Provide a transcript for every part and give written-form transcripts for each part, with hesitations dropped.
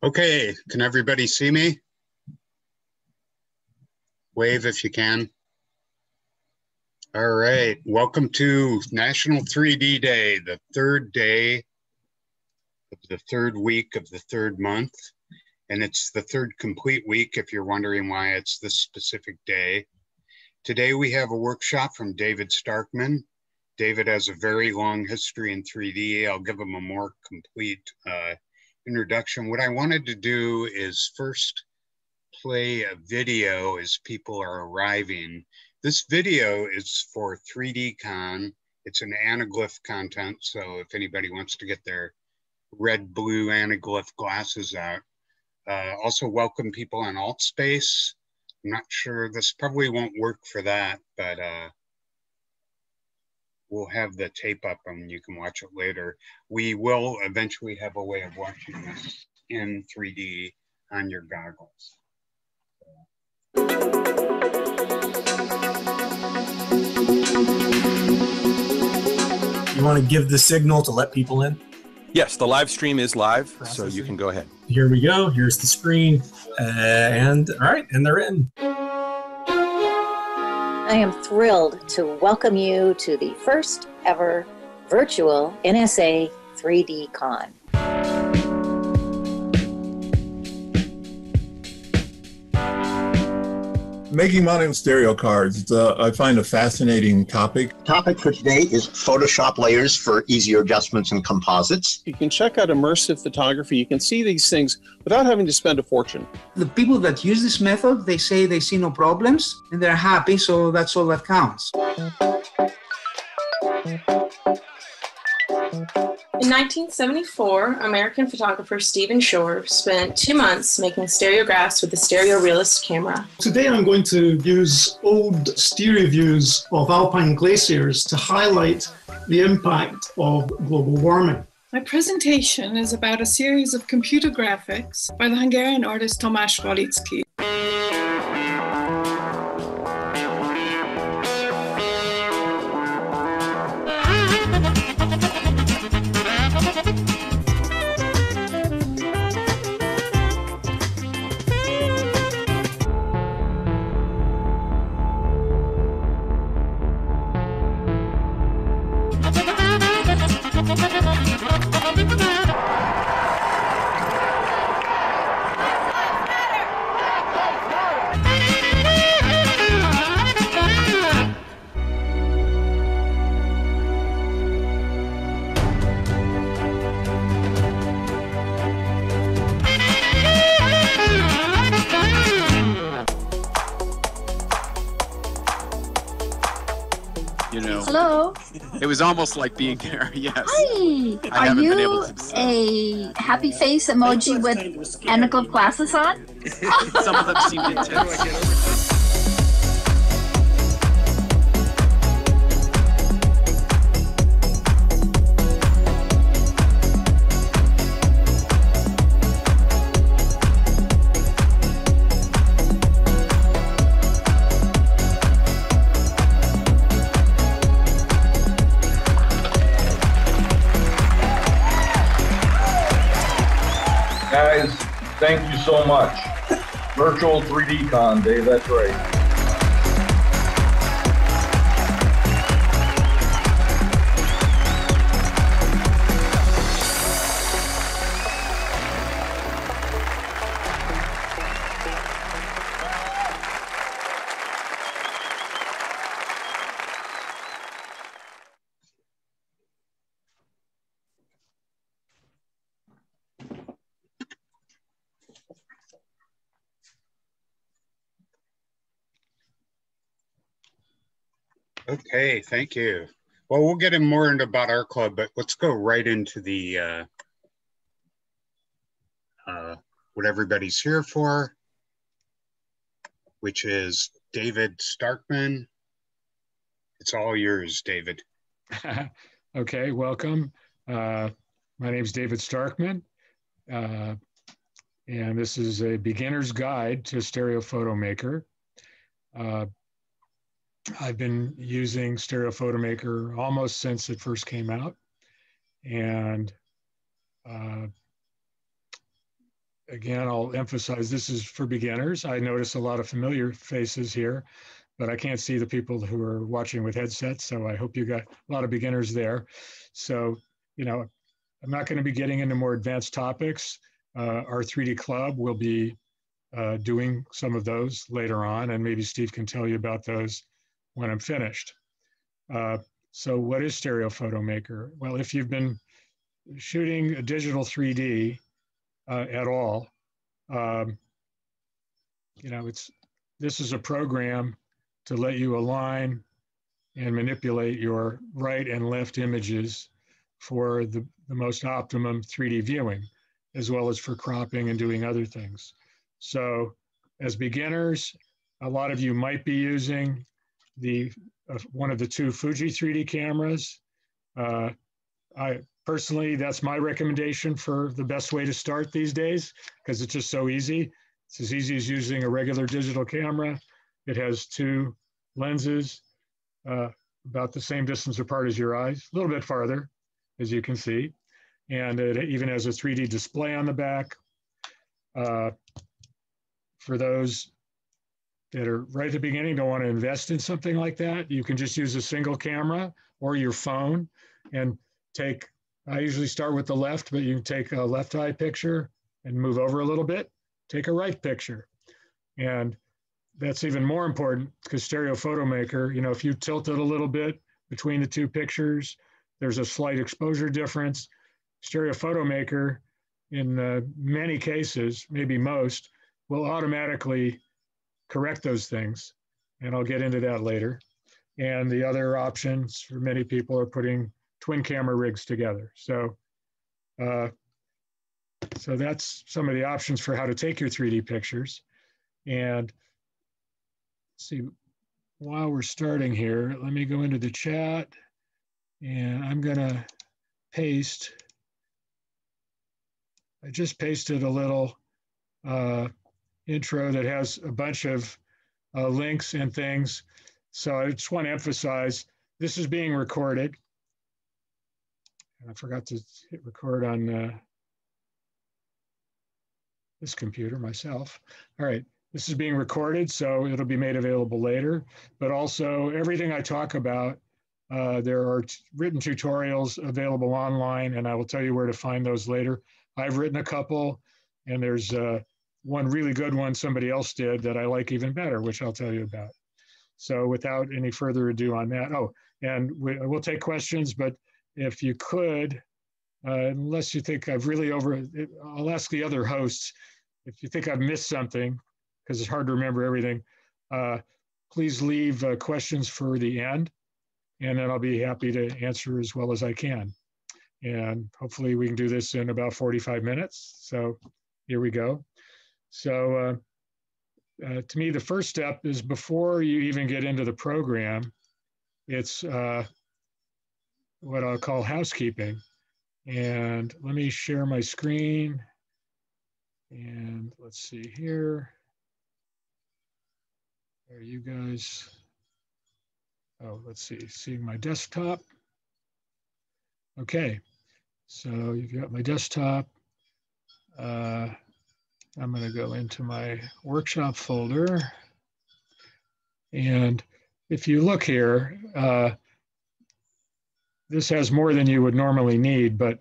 Okay, can everybody see me? Wave if you can. All right, welcome to National 3D Day, the third day of the third week of the third month. And it's the third complete week if you're wondering why it's this specific day. Today we have a workshop from David Starkman. David has a very long history in 3D. I'll give him a more complete introduction. What I wanted to do is first play a video as people are arriving. This video is for 3D Con. It's an anaglyph content, so if anybody wants to get their red, blue anaglyph glasses out. Also welcome people on AltSpace. I'm not sure, this probably won't work for that, but we'll have the tape up and you can watch it later. We will eventually have a way of watching this in 3D on your goggles. You want to give the signal to let people in? Yes, the live stream is live, so you can go ahead. Here we go. Here's the screen. And all right, and they're in. I am thrilled to welcome you to the first ever virtual NSA 3D Con. Making money on stereo cards, I find a fascinating topic. The topic for today is Photoshop layers for easier adjustments and composites. You can check out immersive photography. You can see these things without having to spend a fortune. The people that use this method, they say they see no problems and they're happy, so that's all that counts. In 1974, American photographer Stephen Shore spent 2 months making stereographs with the Stereorealist camera. Today I'm going to use old stereo views of alpine glaciers to highlight the impact of global warming. My presentation is about a series of computer graphics by the Hungarian artist Tomáš Walicki. Hello. It was almost like being there, yes. Hi. Are you a happy face emoji with anaglyph glasses on? Some of them seemed intense. Guys, thank you so much. Virtual 3D Con Day, that's right. Okay, thank you. Well, we'll get in more into about our club, but let's go right into the what everybody's here for, which is David Starkman. It's all yours, David. Okay, welcome. My name is David Starkman, and this is a beginner's guide to Stereo Photo Maker. I've been using Stereo Photo Maker almost since it first came out, and again, I'll emphasize this is for beginners. I notice a lot of familiar faces here, but I can't see the people who are watching with headsets. So I hope you got a lot of beginners there. So, you know, I'm not going to be getting into more advanced topics. Our 3D club will be doing some of those later on, and maybe Steve can tell you about those when I'm finished. So what is Stereo Photo Maker? Well, if you've been shooting a digital 3D at all, you know, this is a program to let you align and manipulate your right and left images for the most optimum 3D viewing, as well as for cropping and doing other things. So as beginners, a lot of you might be using one of the two Fuji 3D cameras. I personally, that's my recommendation for the best way to start these days, because it's just so easy. It's as easy as using a regular digital camera. It has two lenses, about the same distance apart as your eyes, a little bit farther, as you can see. And it even has a 3D display on the back. For those that are right at the beginning, don't want to invest in something like that, you can just use a single camera or your phone and I usually start with the left, but you can take a left eye picture and move over a little bit, take a right picture. And that's even more important because Stereo Photo Maker, you know, if you tilt it a little bit between the two pictures, there's a slight exposure difference. Stereo Photo Maker, in many cases, maybe most, will automatically correct those things. And I'll get into that later. And the other options for many people are putting twin camera rigs together. So that's some of the options for how to take your 3D pictures. And see, while we're starting here, let me go into the chat and I'm gonna paste. I just pasted a little intro that has a bunch of links and things. So I just want to emphasize, this is being recorded. I forgot to hit record on this computer myself. All right, this is being recorded, so it'll be made available later. But also, everything I talk about, there are written tutorials available online, and I will tell you where to find those later. I've written a couple, and there's one really good one somebody else did that I like even better, which I'll tell you about. So without any further ado on that, and we'll take questions, but if you could, unless you think I've really I'll ask the other hosts, if you think I've missed something, because it's hard to remember everything, please leave questions for the end, and then I'll be happy to answer as well as I can. And hopefully we can do this in about 45 minutes. So here we go. So to me, the first step is before you even get into the program, it's what I'll call housekeeping. And let me share my screen. And let's see here. Are you guys? Oh, let's see, seeing my desktop. Okay, so you've got my desktop. I'm gonna go into my workshop folder. And if you look here, this has more than you would normally need, but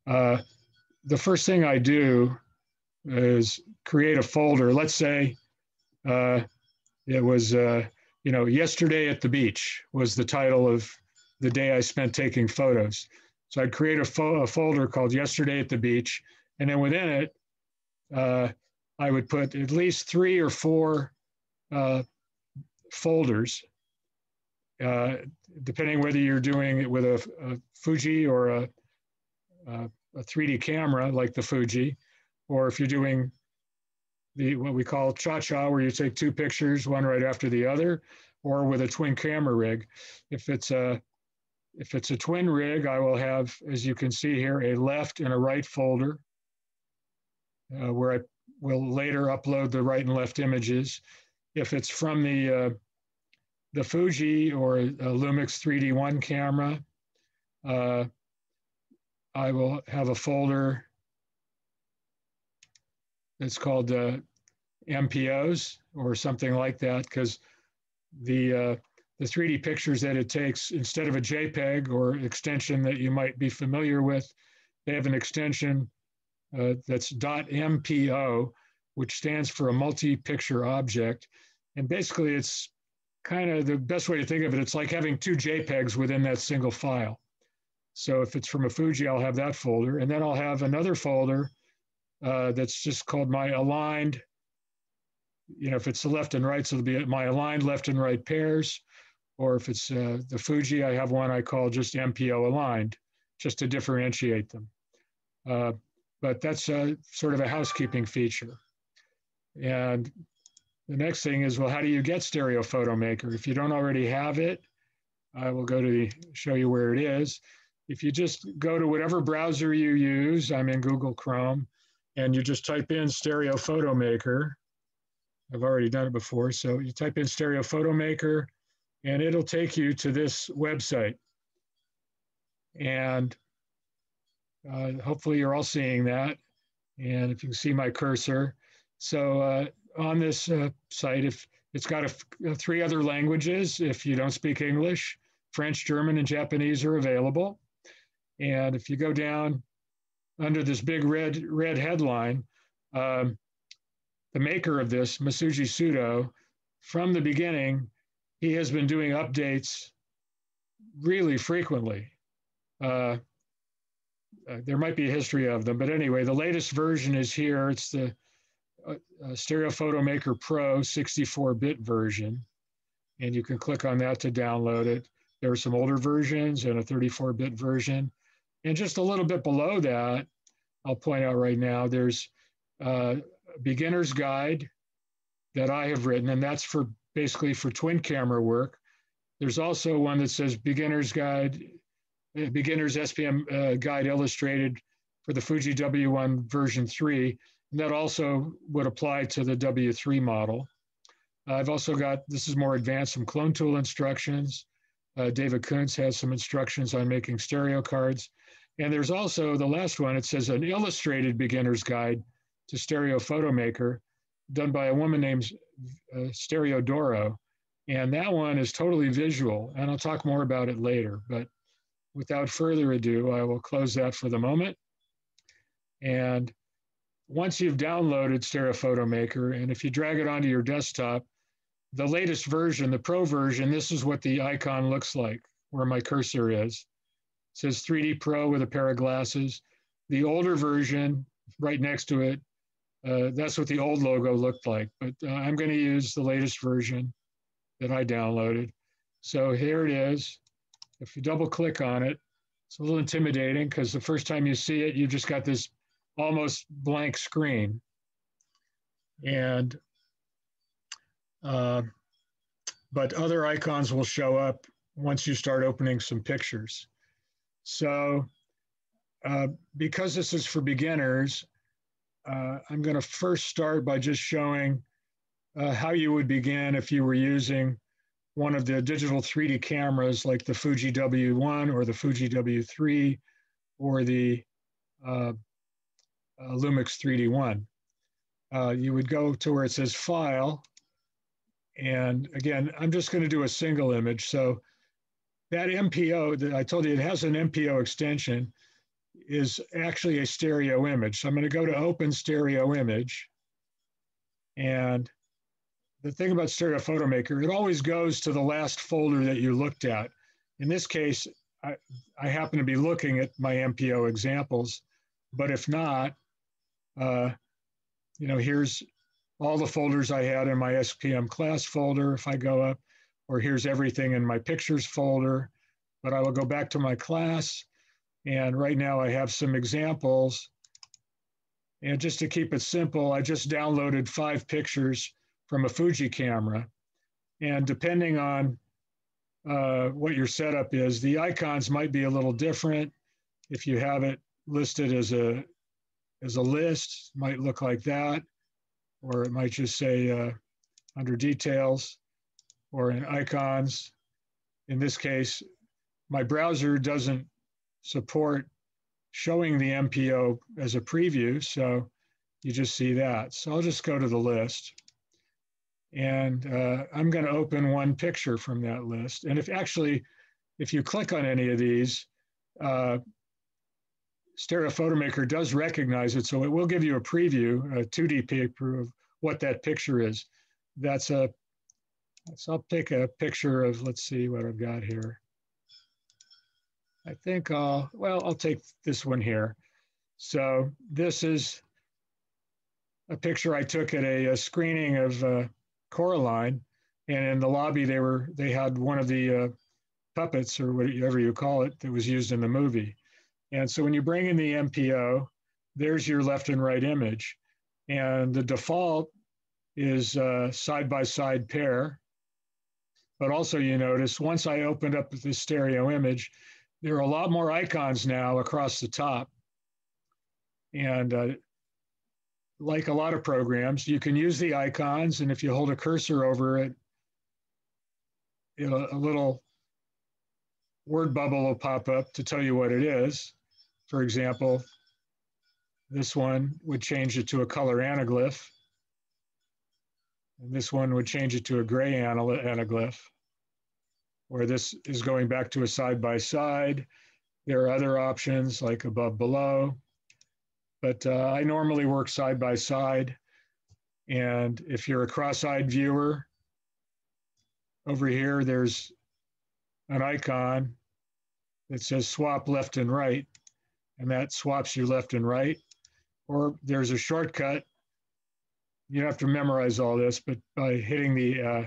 the first thing I do is create a folder. Let's say it was, yesterday at the beach was the title of the day I spent taking photos. So I'd create a folder called Yesterday at the Beach, and then within it, I would put at least 3 or 4 folders, depending whether you're doing it with a Fuji or a 3D camera like the Fuji, or if you're doing what we call cha-cha, where you take 2 pictures, one right after the other, or with a twin camera rig. If it's a twin rig, I will have, as you can see here, a left and a right folder where I will later upload the right and left images. If it's from the Fuji or a Lumix 3D1 camera, I will have a folder that's called MPOs or something like that, because the 3D pictures that it takes, instead of a JPEG or extension that you might be familiar with, they have an extension that's .mpo, which stands for a multi-picture object. And basically, it's kind of the best way to think of it. It's like having two JPEGs within that single file. So if it's from a Fuji, I'll have that folder. And then I'll have another folder that's just called my aligned, if it's the left and right, so it'll be my aligned left and right pairs. Or if it's the Fuji, I have one I call just MPO aligned, just to differentiate them. But that's sort of a housekeeping feature. And the next thing is, well, how do you get Stereo Photo Maker? If you don't already have it, I will show you where it is. If you just go to whatever browser you use, I'm in Google Chrome, and you just type in Stereo Photo Maker. I've already done it before. So you type in Stereo Photo Maker, and it'll take you to this website. And hopefully you're all seeing that. And if you can see my cursor. So on this site, if it's got three other languages, if you don't speak English, French, German, and Japanese are available. And if you go down under this big red headline, the maker of this, Masuji Sudo, from the beginning, he has been doing updates really frequently. There might be a history of them, but anyway, the latest version is here. It's the Stereo Photo Maker Pro 64-bit version, and you can click on that to download it. There are some older versions and a 34-bit version. And just a little bit below that, I'll point out right now, there's a beginner's guide that I have written, and that's basically for twin camera work. There's also one that says beginner's SPM guide illustrated for the Fuji W1 version 3, and that also would apply to the W3 model. I've also got, this is more advanced, some clone tool instructions. David Kuntz has some instructions on making stereo cards. And there's also the last one, it says an illustrated beginner's guide to Stereo Photo Maker, done by a woman named Stereo Doro. And that one is totally visual, and I'll talk more about it later. But without further ado, I will close that for the moment. And once you've downloaded Stereo Photo Maker, and if you drag it onto your desktop, the latest version, the Pro version, this is what the icon looks like, where my cursor is. It says 3D Pro with a pair of glasses. The older version, right next to it, that's what the old logo looked like. But I'm going to use the latest version that I downloaded. So here it is. If you double click on it, it's a little intimidating because the first time you see it, you just got this almost blank screen. And but other icons will show up once you start opening some pictures. So because this is for beginners, I'm going to first start by just showing how you would begin if you were using one of the digital 3D cameras like the Fuji W1 or the Fuji W3 or the Lumix 3D1. You would go to where it says File. And again, I'm just going to do a single image. So that MPO that I told you, it has an MPO extension, is actually a stereo image. So I'm going to go to Open Stereo Image. And the thing about Stereo Photo Maker, it always goes to the last folder that you looked at. In this case, I happen to be looking at my MPO examples, but if not, here's all the folders I had in my SPM class folder if I go up, or here's everything in my pictures folder, but I will go back to my class. And right now I have some examples. And just to keep it simple, I just downloaded 5 pictures from a Fuji camera. And depending on what your setup is, the icons might be a little different. If you have it listed as a list, it might look like that, or it might just say under details or in icons. In this case, my browser doesn't support showing the MPO as a preview. So you just see that. So I'll just go to the list. And I'm going to open one picture from that list. And if you click on any of these, Stereo Photomaker does recognize it. So it will give you a preview, a 2D picture of what that picture is. So I'll take a picture of, let's see what I've got here. I think I'll take this one here. So this is a picture I took at a screening of Coraline, and in the lobby they had one of the puppets, or whatever you call it, that was used in the movie. And so when you bring in the MPO, there's your left and right image, and the default is side-by-side pair. But also you notice once I opened up the stereo image, there are a lot more icons now across the top. And like a lot of programs, you can use the icons, and if you hold a cursor over it, a little word bubble will pop up to tell you what it is. For example, this one would change it to a color anaglyph, and this one would change it to a gray anaglyph, where this is going back to a side-by-side. There are other options like above, below. But I normally work side by side. And if you're a cross-eyed viewer, over here, there's an icon that says swap left and right, and that swaps you left and right. Or there's a shortcut. You don't have to memorize all this, but by hitting the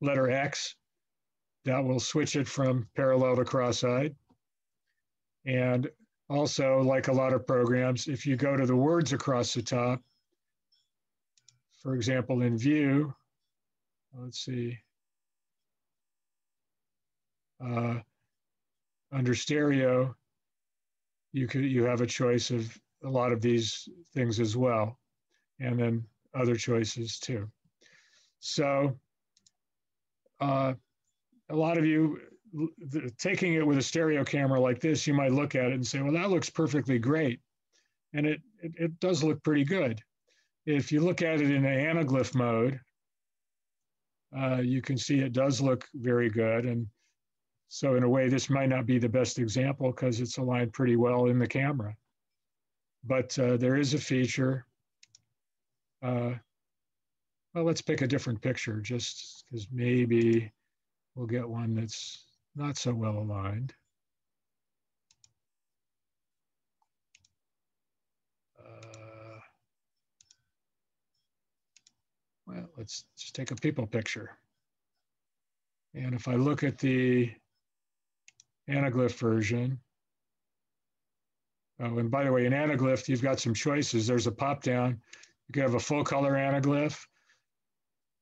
letter X, that will switch it from parallel to cross-eyed. And also, like a lot of programs, if you go to the words across the top, for example, in View, let's see, under Stereo, you have a choice of a lot of these things as well, and then other choices too. So a lot of you, taking it with a stereo camera like this, you might look at it and say, well, that looks perfectly great. And it does look pretty good. If you look at it in an anaglyph mode, you can see it does look very good. And so in a way, this might not be the best example because it's aligned pretty well in the camera. But there is a feature. Well, let's pick a different picture just because maybe we'll get one that's not so well aligned. Well, let's just take a people picture. And if I look at the anaglyph version, oh, and by the way, in anaglyph, you've got some choices. There's a pop down. You can have a full color anaglyph.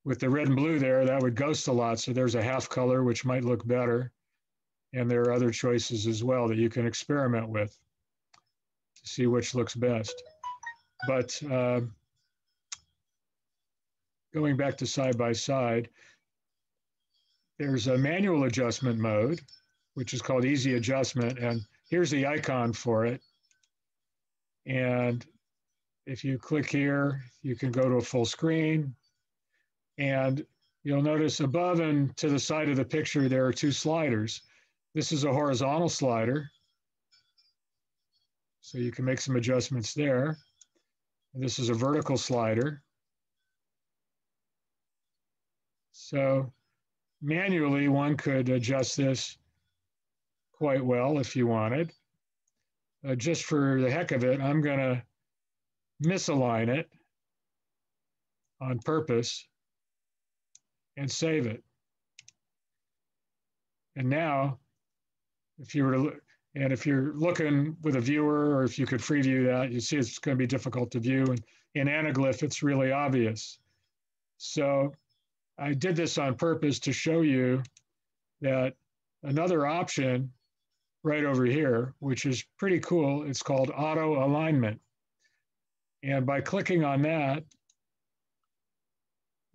With the red and blue there, that would ghost a lot. So there's a half color, which might look better. And there are other choices as well that you can experiment with to see which looks best. But going back to side by side, there's a manual adjustment mode, which is called easy adjustment. And here's the icon for it. And if you click here, you can go to a full screen. And you'll notice above and to the side of the picture, there are two sliders. This is a horizontal slider, so you can make some adjustments there. And this is a vertical slider. So manually, one could adjust this quite well if you wanted. Just for the heck of it, I'm going to misalign it on purpose and save it. And now, if you were to look, and if you're looking with a viewer, or if you could free view that, you see it's going to be difficult to view. And in anaglyph, it's really obvious. So I did this on purpose to show you that another option right over here, which is pretty cool, it's called auto alignment. And by clicking on that,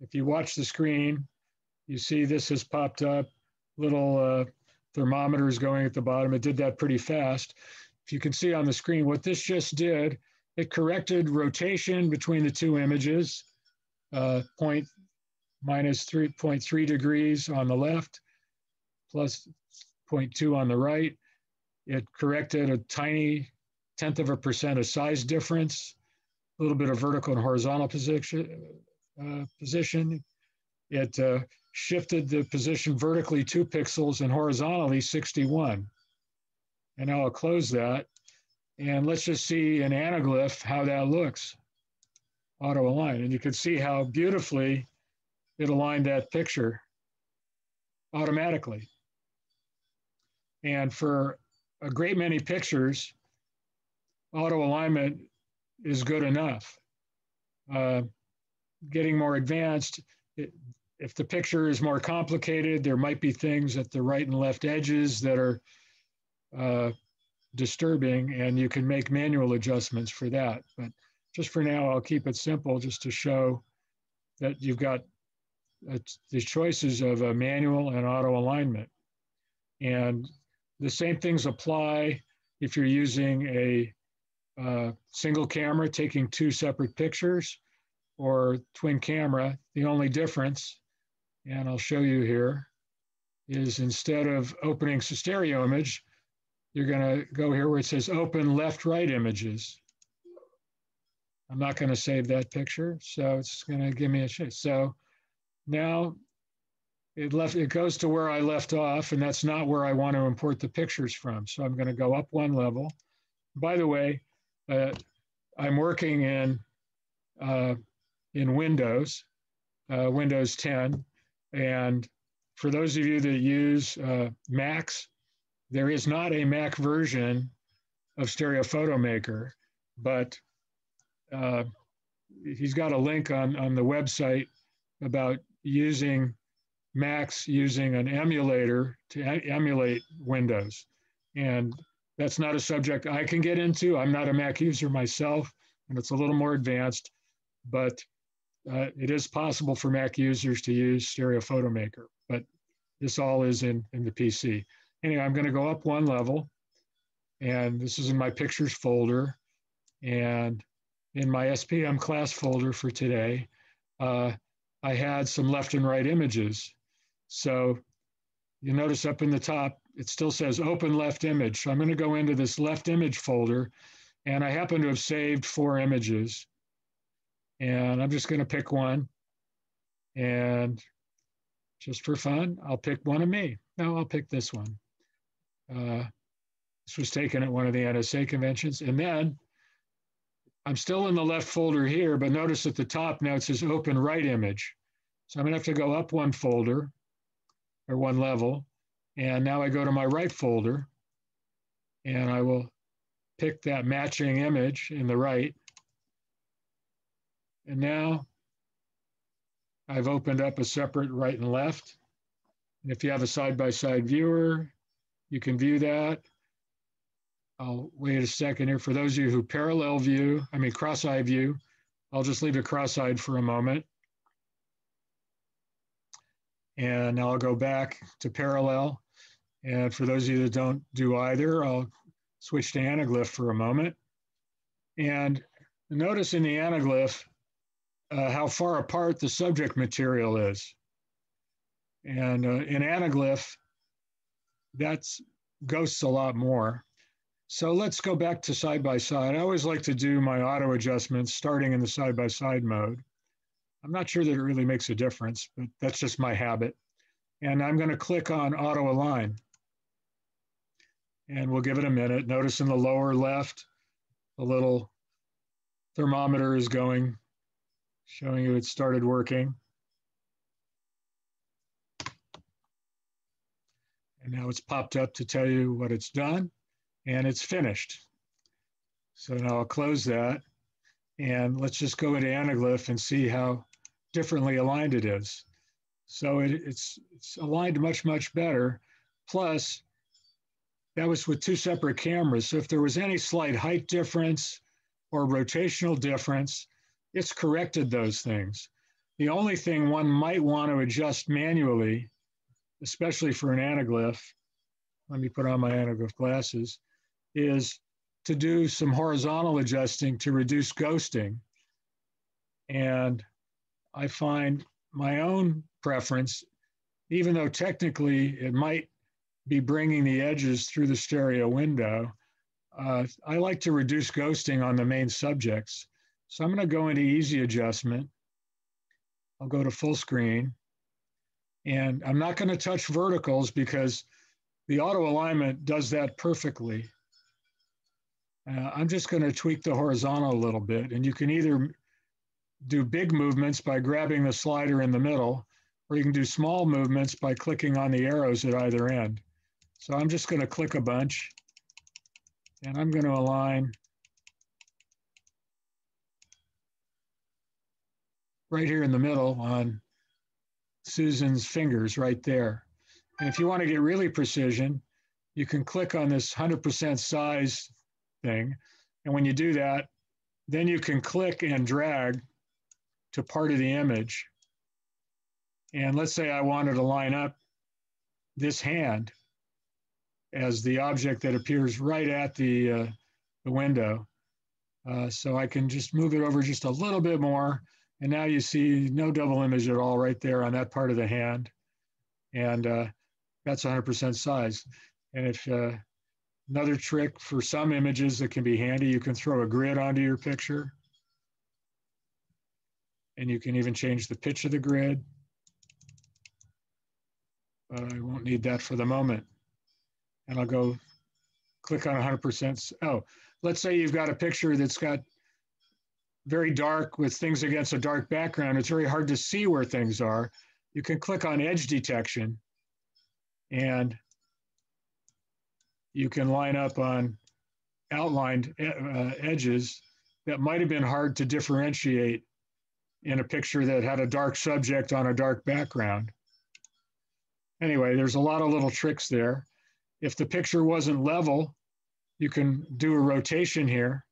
if you watch the screen, you see this has popped up, little thermometers going at the bottom. It did that pretty fast. If you can see on the screen, what this just did, It corrected rotation between the two images, minus 3.3 degrees on the left, plus 0.2 on the right. It corrected a tiny 0.1% of size difference, a little bit of vertical and horizontal position. It shifted the position vertically 2 pixels and horizontally 61. And now I'll close that. And let's just see in anaglyph how that looks, auto align. And you can see how beautifully it aligned that picture automatically. And for a great many pictures, auto alignment is good enough. Getting more advanced, if the picture is more complicated, there might be things at the right and left edges that are disturbing, and you can make manual adjustments for that. But just for now, I'll keep it simple just to show that you've got the choices of a manual and auto alignment. And the same things apply if you're using a single camera taking 2 separate pictures, or twin camera. The only difference, and I'll show you here, is instead of opening a stereo image, you're going to go here where it says open left-right images. I'm not going to save that picture, so it's going to give me a chance. So now it goes to where I left off, and that's not where I want to import the pictures from. So I'm going to go up 1 level. By the way, I'm working in Windows, Windows 10. And for those of you that use Macs, there is not a Mac version of Stereo Photo Maker, but he's got a link on the website about using Macs using an emulator to emulate Windows. And that's not a subject I can get into. I'm not a Mac user myself, and it's a little more advanced, but it is possible for Mac users to use Stereo Photo Maker, but this all is in the PC. Anyway, I'm going to go up 1 level, and this is in my pictures folder, and in my SPM class folder for today, I had some left and right images. So you notice up in the top, it still says open left image. So I'm going to go into this left image folder, and I happen to have saved 4 images. And I'm just going to pick one. And just for fun, I'll pick one of me. No, I'll pick this one. This was taken at one of the NSA conventions. And then I'm still in the left folder here, but notice at the top now it says open right image. So I'm going to have to go up 1 folder or 1 level. And now I go to my right folder, and I will pick that matching image in the right. And now I've opened up a separate right and left. And if you have a side-by-side viewer, you can view that. I'll wait a second here. For those of you who cross-eye view, I'll just leave it cross-eyed for a moment. And now I'll go back to parallel. And for those of you that don't do either, I'll switch to anaglyph for a moment. And notice in the anaglyph how far apart the subject material is. And in anaglyph, that's ghosts a lot more. So let's go back to side-by-side. I always like to do my auto adjustments starting in the side-by-side mode. I'm not sure that it really makes a difference, but that's just my habit. And I'm going to click on auto align. And we'll give it a minute. Notice in the lower left, the little thermometer is going, showing you it started working. And now it's popped up to tell you what it's done, and it's finished. So now I'll close that, and let's just go into anaglyph and see how differently aligned it is. So it's aligned much, much better. Plus, that was with 2 separate cameras. So if there was any slight height difference or rotational difference, it's corrected those things. The only thing one might want to adjust manually, especially for an anaglyph, let me put on my anaglyph glasses, is to do some horizontal adjusting to reduce ghosting. And I find my own preference, even though technically it might be bringing the edges through the stereo window, I like to reduce ghosting on the main subjects. So I'm going to go into easy adjustment. I'll go to full screen. And I'm not going to touch verticals because the auto alignment does that perfectly. I'm just going to tweak the horizontal a little bit. And you can either do big movements by grabbing the slider in the middle, or you can do small movements by clicking on the arrows at either end. So I'm just going to click a bunch, and I'm going to align right here in the middle on Susan's fingers right there. And if you want to get really precision, you can click on this 100% size thing. And when you do that, then you can click and drag to part of the image. And let's say I wanted to line up this hand as the object that appears right at the window. So I can just move it over just a little bit more. And now you see no double image at all right there on that part of the hand. And that's 100% size. And if another trick for some images that can be handy, you can throw a grid onto your picture. And you can even change the pitch of the grid. But I won't need that for the moment. And I'll go click on 100%. Oh, let's say you've got a picture that's got very dark with things against a dark background. It's very hard to see where things are. You can click on edge detection and you can line up on outlined edges that might have been hard to differentiate in a picture that had a dark subject on a dark background. Anyway, there's a lot of little tricks there. If the picture wasn't level, you can do a rotation here.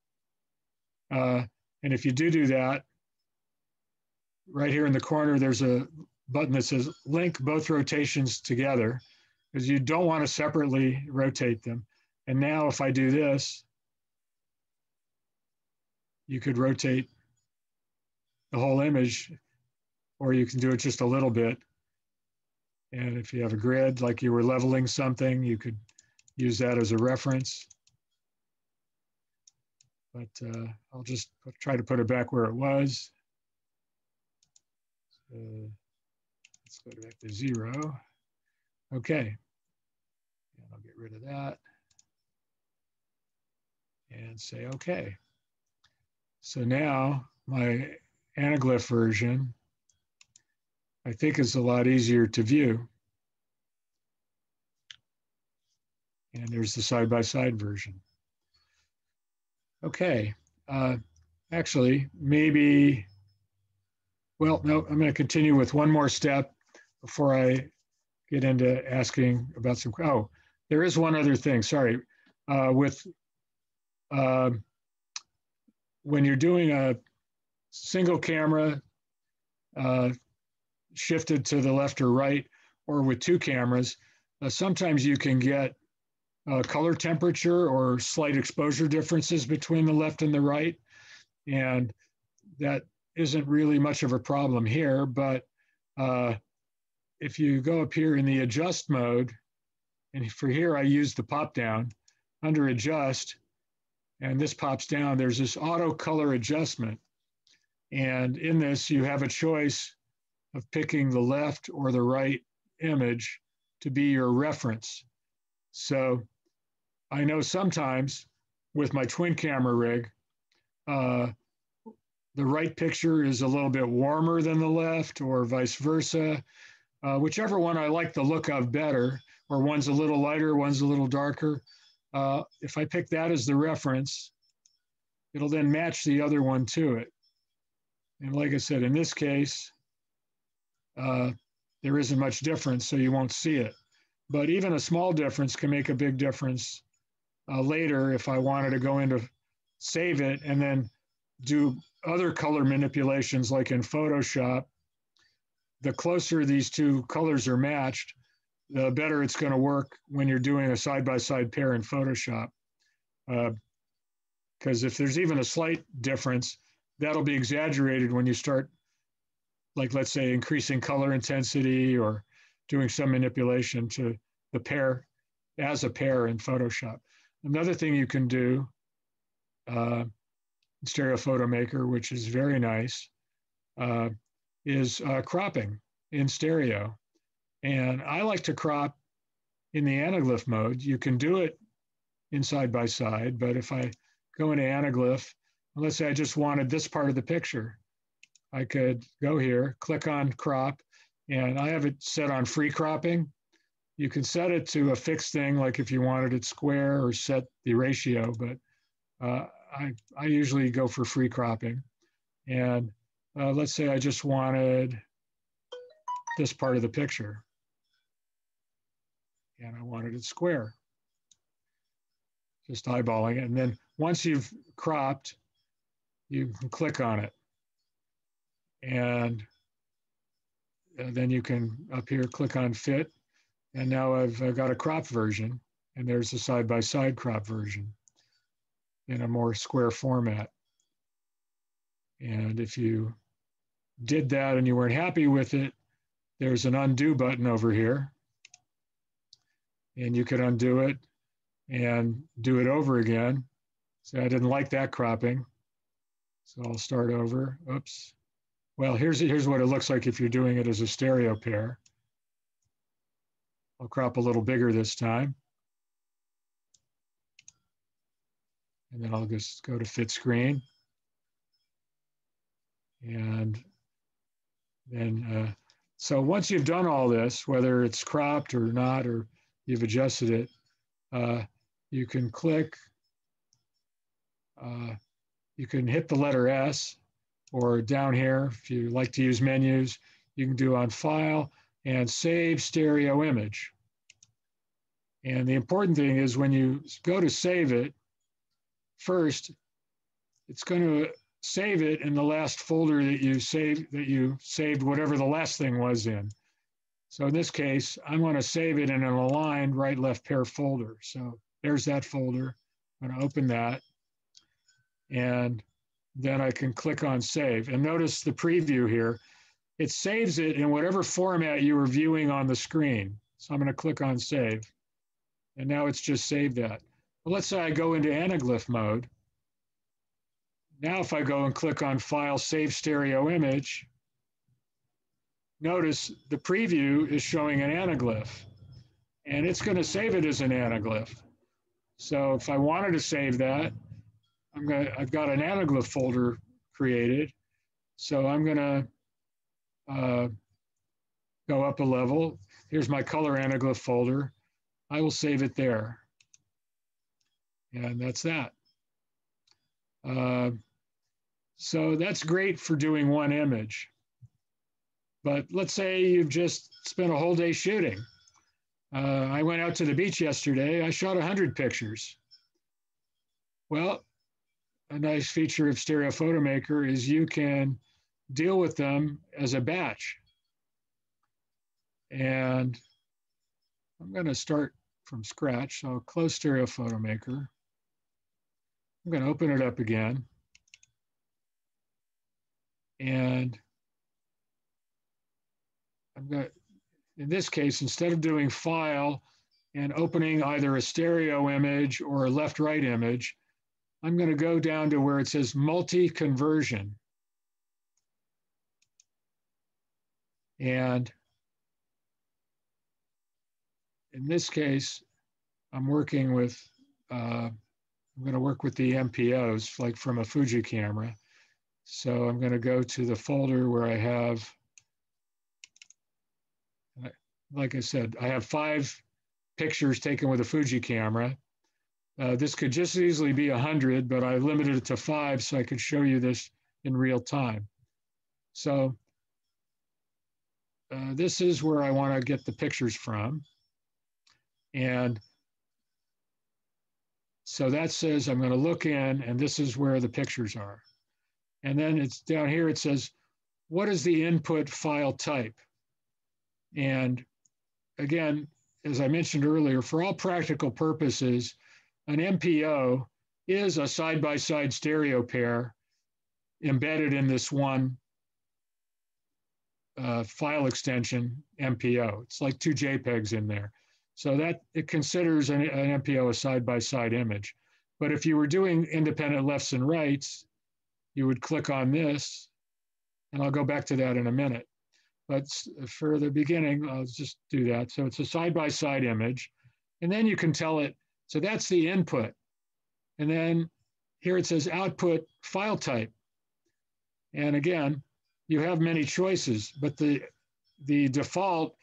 And if you do that, right here in the corner, there's a button that says link both rotations together, because you don't want to separately rotate them. And now if I do this, you could rotate the whole image, or you can do it just a little bit. And if you have a grid, like you were leveling something, you could use that as a reference. But I'll just try to put it back where it was. So let's go back to 0. Okay. And I'll get rid of that. And say OK. So now my anaglyph version, I think, is a lot easier to view. And there's the side-by-side version. Okay, actually, maybe, well, no, I'm going to continue with one more step before I get into asking about some, oh, there is one other thing, sorry. When you're doing a single camera shifted to the left or right, or with two cameras, sometimes you can get color temperature or slight exposure differences between the left and the right. And that isn't really much of a problem here, but if you go up here in the adjust mode, and for here I use the pop down, under adjust, and this pops down, there's this auto color adjustment. And in this, you have a choice of picking the left or the right image to be your reference. So I know sometimes with my twin camera rig, the right picture is a little bit warmer than the left, or vice versa. Whichever one I like the look of better, or one's a little lighter, one's a little darker. If I pick that as the reference, it'll then match the other one to it. And like I said, in this case, there isn't much difference, so you won't see it. But even a small difference can make a big difference later if I wanted to go into save it and then do other color manipulations like in Photoshop. The closer these two colors are matched, the better it's going to work when you're doing a side-by-side pair in Photoshop. because if there's even a slight difference, that'll be exaggerated when you start, like, let's say, increasing color intensity or doing some manipulation to the pair as a pair in Photoshop. Another thing you can do in Stereo Photo Maker, which is very nice, is cropping in stereo. And I like to crop in the anaglyph mode. You can do it in side by side, but if I go into anaglyph, let's say I just wanted this part of the picture, I could go here, click on crop, and I have it set on free cropping. You can set it to a fixed thing, like if you wanted it square, or set the ratio, but I usually go for free cropping. And let's say I just wanted this part of the picture, and I wanted it square. Just eyeballing it. And then once you've cropped, you can click on it. And then you can, up here, click on fit. And now I've got a crop version, and there's a side-by-side crop version in a more square format. And if you did that and you weren't happy with it, there's an undo button over here. And you could undo it and do it over again. So I didn't like that cropping. So I'll start over. Oops. Well, here's what it looks like if you're doing it as a stereo pair. I'll crop a little bigger this time. And then I'll just go to fit screen. And then, so once you've done all this, whether it's cropped or not, or you've adjusted it, you can click, you can hit the letter S, or down here, if you like to use menus, you can do on File and Save Stereo Image. And the important thing is when you go to save it, first, it's going to save it in the last folder that you saved whatever the last thing was in. So in this case, I'm going to save it in an aligned right-left pair folder. So there's that folder. I'm going to open that. And then I can click on save. And notice the preview here. It saves it in whatever format you were viewing on the screen. So I'm going to click on save. And now it's just saved that. Well, let's say I go into anaglyph mode. Now if I go and click on File, Save Stereo Image, notice the preview is showing an anaglyph. And it's going to save it as an anaglyph. So if I wanted to save that, I've got an anaglyph folder created. So I'm going to go up a level. Here's my color anaglyph folder. I will save it there. And that's that. So that's great for doing one image. But let's say you've just spent a whole day shooting. I went out to the beach yesterday. I shot 100 pictures. Well, a nice feature of Stereo Photo Maker is you can deal with them as a batch. And I'm going to start from scratch. So I'll close Stereo Photo Maker. I'm going to open it up again. And I'm going to, in this case, instead of doing File and opening either a stereo image or a left-right image, I'm going to go down to where it says multi-conversion. And in this case, I'm working with, I'm going to work with the MPOs, like from a Fuji camera. So I'm going to go to the folder where I have, like I said, I have 5 pictures taken with a Fuji camera. This could just as easily be 100, but I limited it to 5 so I could show you this in real time. So this is where I want to get the pictures from. And so that says I'm going to look in, and this is where the pictures are. And then it's down here, it says, what is the input file type? And again, as I mentioned earlier, for all practical purposes, an MPO is a side-by-side stereo pair embedded in this one file extension MPO. It's like 2 JPEGs in there. So that it considers an MPO a side-by-side image. But if you were doing independent lefts and rights, you would click on this, and I'll go back to that in a minute. But for the beginning, I'll just do that. So it's a side-by-side image. And then you can tell it, so that's the input. And then here it says output file type. And again, you have many choices, but the default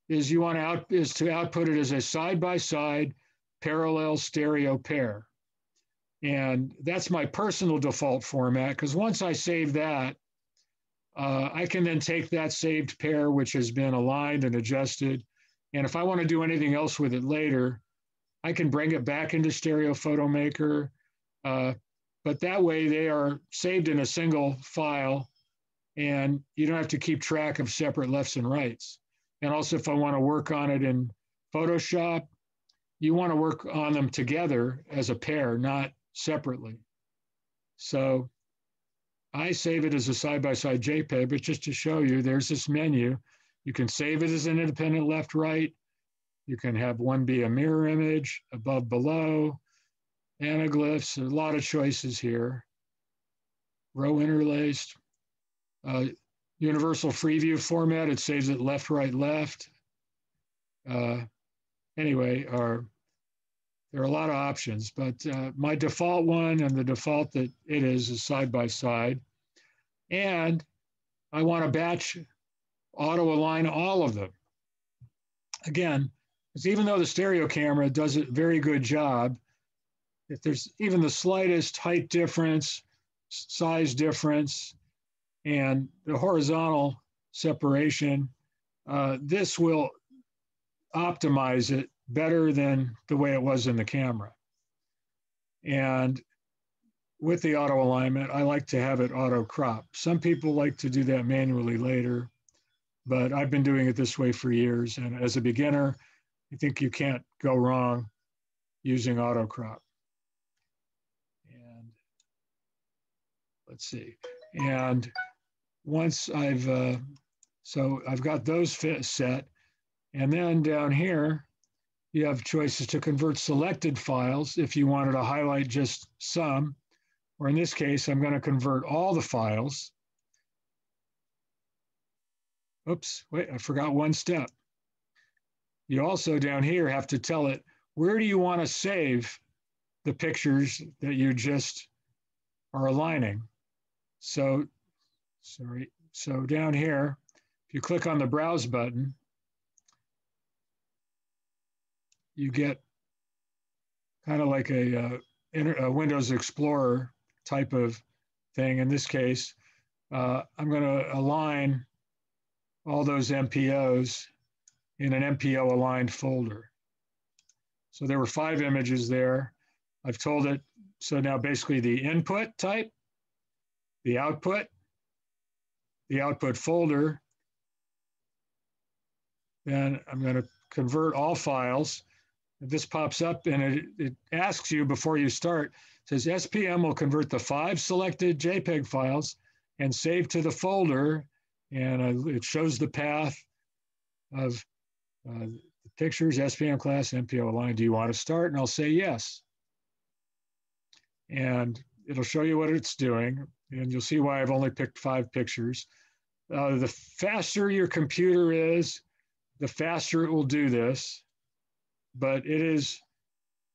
is you want to output it as a side-by-side parallel stereo pair. And that's my personal default format, because once I save that, I can then take that saved pair, which has been aligned and adjusted. And if I want to do anything else with it later, I can bring it back into Stereo Photo Maker. But that way they are saved in a single file, and you don't have to keep track of separate lefts and rights. And also, if I want to work on it in Photoshop, you want to work on them together as a pair, not separately. So I save it as a side-by-side JPEG, but just to show you, there's this menu. You can save it as an independent left-right. You can have one be a mirror image, above, below, anaglyphs, a lot of choices here. Row interlaced. Universal Freeview format, it saves it left, right, left. Anyway, there are a lot of options, but my default one and the default that it is side-by-side. And I want to batch auto align all of them. Again, because even though the stereo camera does a very good job, if there's even the slightest height difference, size difference, and the horizontal separation, this will optimize it better than the way it was in the camera. And with the auto alignment, I like to have it auto crop. Some people like to do that manually later, but I've been doing it this way for years. And as a beginner, I think you can't go wrong using auto crop. And let's see. And once I've got those set, and then down here, you have choices to convert selected files if you wanted to highlight just some, or in this case, I'm going to convert all the files. Oops, wait, I forgot one step. You also down here have to tell it, where do you want to save the pictures that you just are aligning? So, so down here, if you click on the Browse button, you get kind of like a Windows Explorer type of thing. In this case, I'm going to align all those MPOs in an MPO aligned folder. So there were 5 images there. I've told it, so now basically the input type, the output folder, then I'm going to convert all files. This pops up and it asks you before you start, it says SPM will convert the 5 selected JPEG files and save to the folder, and it shows the path of the pictures, SPM class, MPO aligned. Do you want to start? And I'll say yes. And it'll show you what it's doing, and you'll see why I've only picked 5 pictures. The faster your computer is, the faster it will do this. But it is,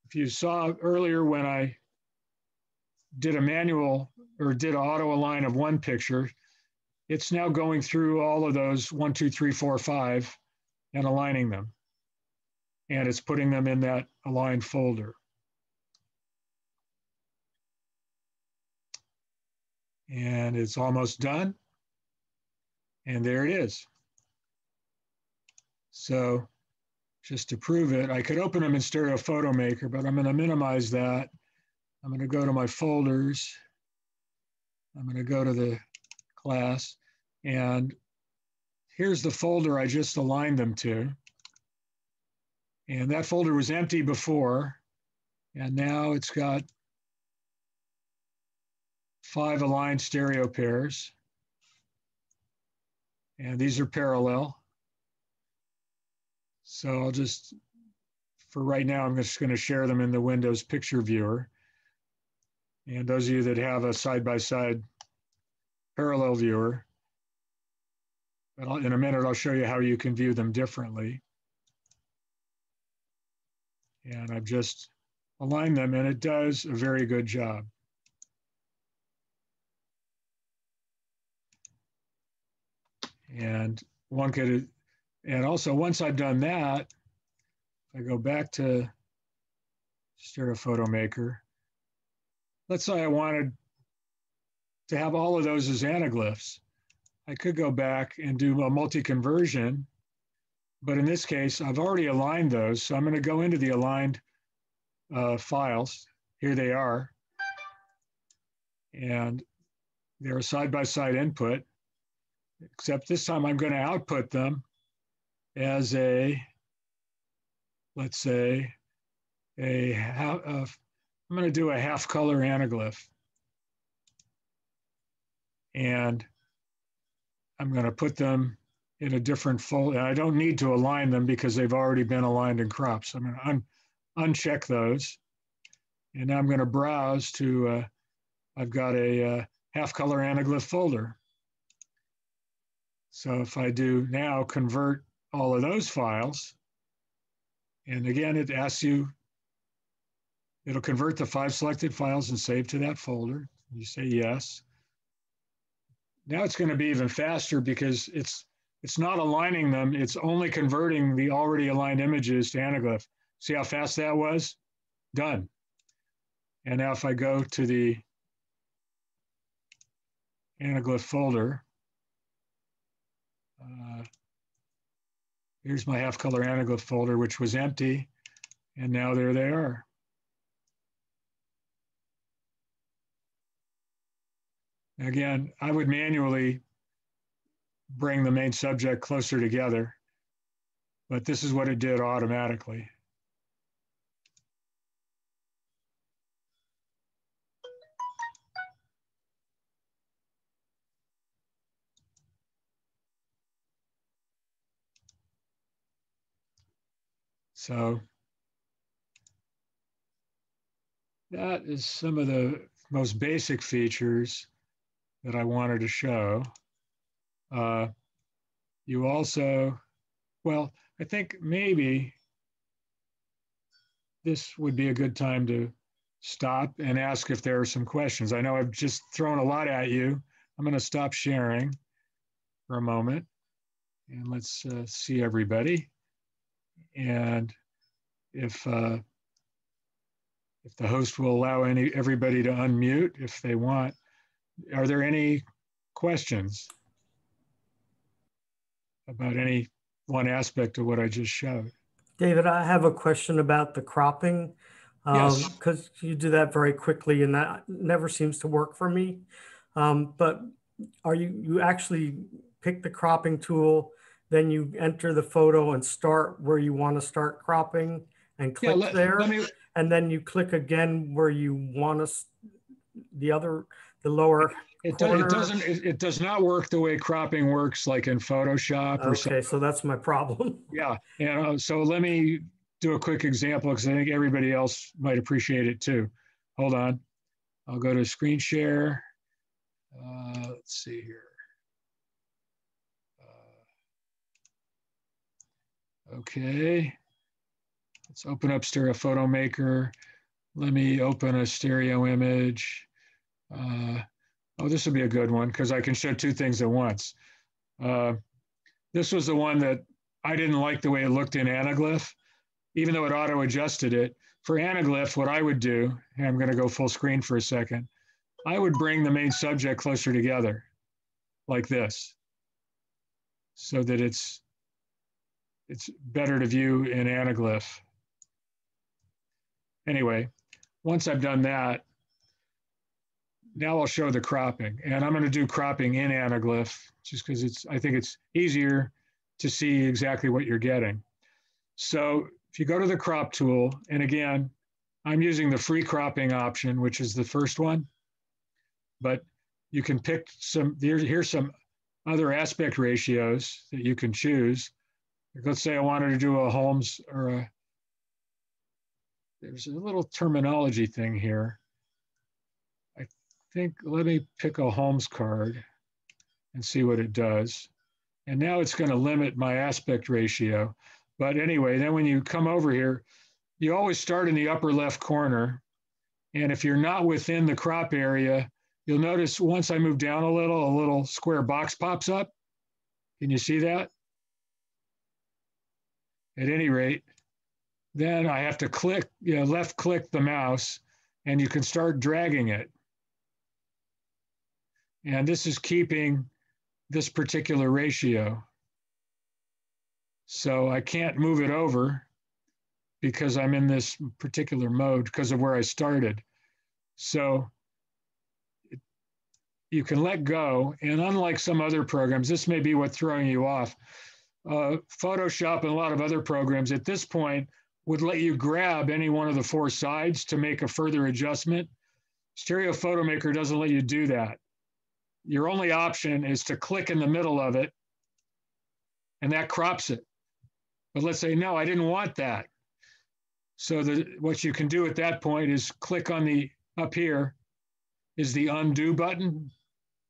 if you saw earlier when I did a manual or did an auto align of one picture, it's now going through all of those 1, 2, 3, 4, 5 and aligning them. And it's putting them in that aligned folder. And it's almost done. And there it is. So just to prove it, I could open them in Stereo Photo Maker, but I'm going to minimize that. I'm going to go to my folders. I'm going to go to the class, and here's the folder I just aligned them to. And that folder was empty before, and now it's got 5 aligned stereo pairs. And these are parallel. So I'll just, for right now, I'm just going to share them in the Windows picture viewer. And those of you that have a side-by-side parallel viewer, in a minute, I'll show you how you can view them differently. And I've just aligned them, and it does a very good job. And one could, and also once I've done that, I go back to Stereophoto Maker. Let's say I wanted to have all of those as anaglyphs. I could go back and do a multi-conversion, but in this case, I've already aligned those. So I'm going to go into the aligned files. Here they are. And they're a side-by-side input, except this time I'm going to output them as a, let's say, I'm going to do a half color anaglyph. And I'm going to put them in a different folder. I don't need to align them because they've already been aligned and cropped. So I'm going to uncheck those. And now I'm going to browse to, I've got a half color anaglyph folder. So if I do now convert all of those files, and again, it asks you, it'll convert the 5 selected files and save to that folder. You say yes. Now it's going to be even faster because it's not aligning them. It's only converting the already aligned images to anaglyph. See how fast that was? Done. And now if I go to the anaglyph folder, here's my half color anaglyph folder, which was empty. And now there they are. Again, I would manually bring the main subject closer together, but this is what it did automatically. So that is some of the most basic features that I wanted to show. You also, well, I think maybe this would be a good time to stop and ask if there are some questions. I know I've just thrown a lot at you. I'm going to stop sharing for a moment and let's see everybody. And if the host will allow everybody to unmute if they want. Are there any questions about any one aspect of what I just showed? David, I have a question about the cropping. Yes. Because you do that very quickly and that never seems to work for me. But are you actually pick the cropping tool, then you enter the photo and start where you want to start cropping and click there, and then you click again where you want to, the lower corner? It does not work the way cropping works like in Photoshop or something. Okay, so that's my problem. Yeah, and so let me do a quick example because I think everybody else might appreciate it too. Hold on. I'll go to screen share. Let's see here. Okay. Let's open up Stereophoto Maker. Let me open a stereo image. Oh, this will be a good one because I can show 2 things at once. This was the one that I didn't like the way it looked in anaglyph, even though it auto-adjusted it. For anaglyph, what I would do, and I'm going to go full screen for a second, I would bring the main subject closer together like this so that it's better to view in anaglyph. Anyway, once I've done that, now I'll show the cropping. And I'm going to do cropping in anaglyph just because I think it's easier to see exactly what you're getting. So if you go to the crop tool, and again, I'm using the free cropping option, which is the first one. but you can pick some, here's some other aspect ratios that you can choose. Let's say I wanted to do a Holmes or a, there's a little terminology thing here. I think, let me pick a Holmes card and see what it does. And now it's going to limit my aspect ratio. But anyway, then when you come over here, you always start in the upper left corner. And if you're not within the crop area, you'll notice once I move down a little square box pops up. Can you see that? At any rate, then I have to click, left click the mouse, and you can start dragging it. And this is keeping this particular ratio. So I can't move it over because I'm in this particular mode because of where I started. So you can let go. And unlike some other programs, this may be what's throwing you off. Photoshop and a lot of other programs at this point would let you grab any one of the four sides to make a further adjustment. Stereo Photomaker doesn't let you do that. Your only option is to click in the middle of it, and that crops it. But let's say, no, I didn't want that. So what you can do at that point is click on the, up here is the undo button.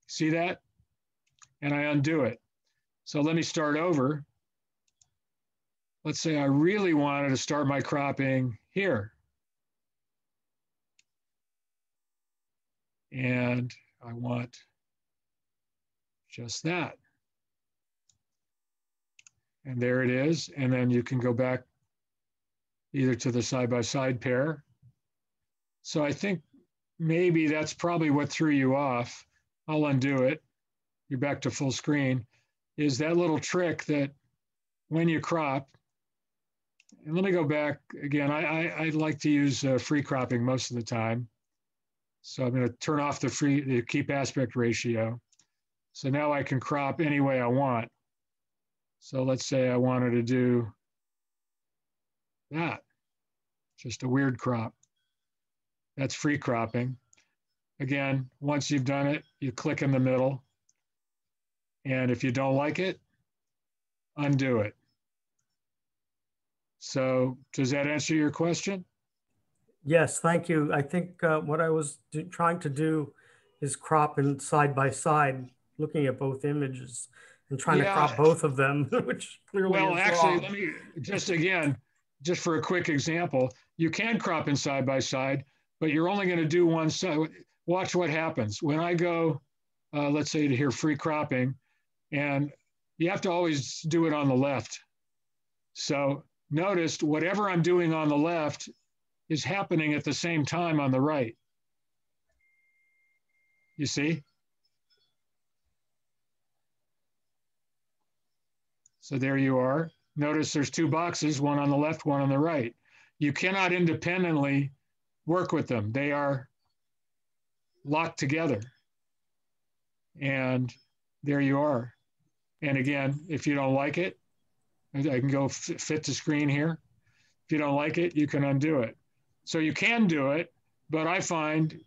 See that? And I undo it. So let me start over. Let's say I really wanted to start my cropping here. And I want just that. And there it is. And then you can go back either to the side-by-side pair. So I think maybe that's probably what threw you off. I'll undo it. You're back to full screen. Is that little trick that when you crop, and let me go back again. I like to use free cropping most of the time. So I'm going to turn off the keep aspect ratio. So now I can crop any way I want. So let's say I wanted to do that, just a weird crop. That's free cropping. Again, once you've done it, you click in the middle. And if you don't like it, undo it. So does that answer your question? Yes, thank you. I think what I was trying to do is crop in side by side, looking at both images and trying to crop both of them, which clearly is actually, wrong. let me just for a quick example, you can crop in side by side, but you're only going to do one side. Watch what happens. When I go, let's say to here, free cropping, and you have to always do it on the left. So notice whatever I'm doing on the left is happening at the same time on the right. You see? So there you are. Notice there's two boxes, one on the left, one on the right. You cannot independently work with them. They are locked together. And there you are. And again, if you don't like it, I can go fit to screen here. If you don't like it, you can undo it. So you can do it, but I find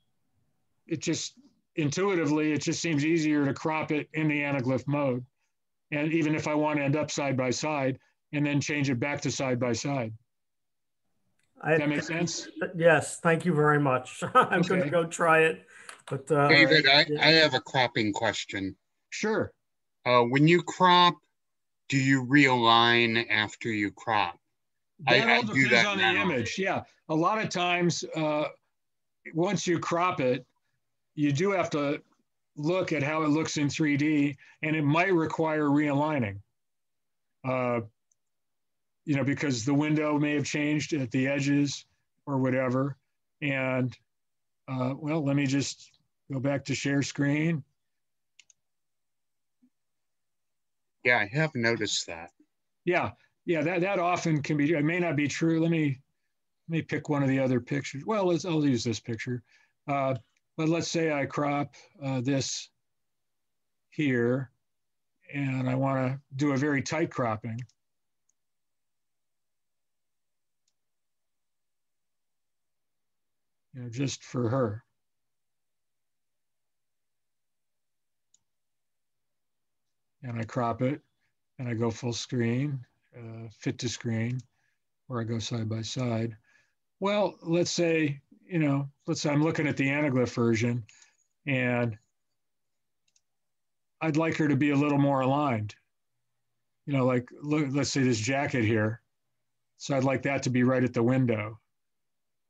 it just intuitively, it just seems easier to crop it in the anaglyph mode. And even if I want to end up side by side and then change it back to side by side. Does that make sense? Yes, thank you very much. I'm going to go try it. But David, I have a cropping question. Sure. When you crop, do you realign after you crop? That all depends on the image. Yeah. A lot of times, once you crop it, you do have to look at how it looks in 3D, and it might require realigning. Because the window may have changed at the edges or whatever. And well, let me just go back to share screen. Yeah, I have noticed that. Yeah, that often can be. It may not be true. Let me pick one of the other pictures. Well, I'll use this picture. But let's say I crop this here, and I want to do a very tight cropping. Just for her. and I crop it, and I go full screen, fit to screen, where I go side by side. Well, let's say, let's say I'm looking at the anaglyph version, and I'd like her to be a little more aligned. Like, let's say this jacket here. So I'd like that to be right at the window.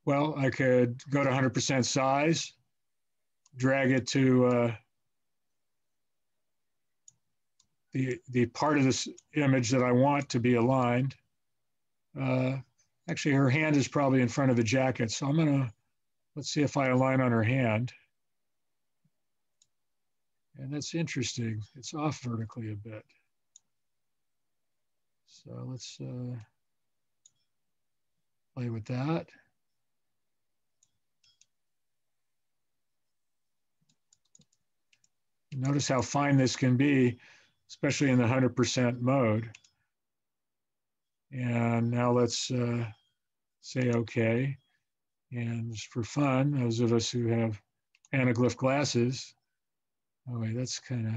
Well, I could go to 100% size, drag it to the part of this image that I want to be aligned. Actually, her hand is probably in front of the jacket. So let's see if I align on her hand. And that's interesting. It's off vertically a bit. So let's play with that. Notice how fine this can be, especially in the 100% mode. And now let's say OK. And just for fun, those of us who have anaglyph glasses, oh wait, that's kind of,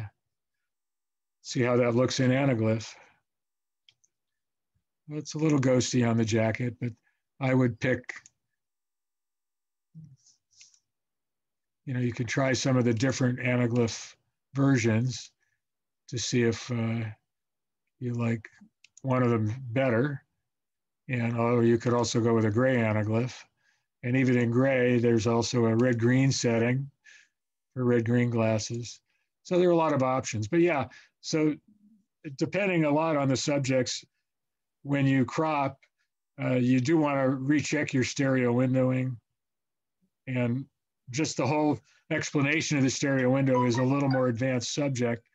see how that looks in anaglyph. Well, it's a little ghosty on the jacket, but I would pick, you could try some of the different anaglyph versions to see if you like one of them better. Or you could also go with a gray anaglyph. And even in gray, there's also a red-green setting for red-green glasses. So there are a lot of options. But yeah, so depending a lot on the subjects, when you crop, you do want to recheck your stereo windowing. And just the whole explanation of the stereo window is a little more advanced subject.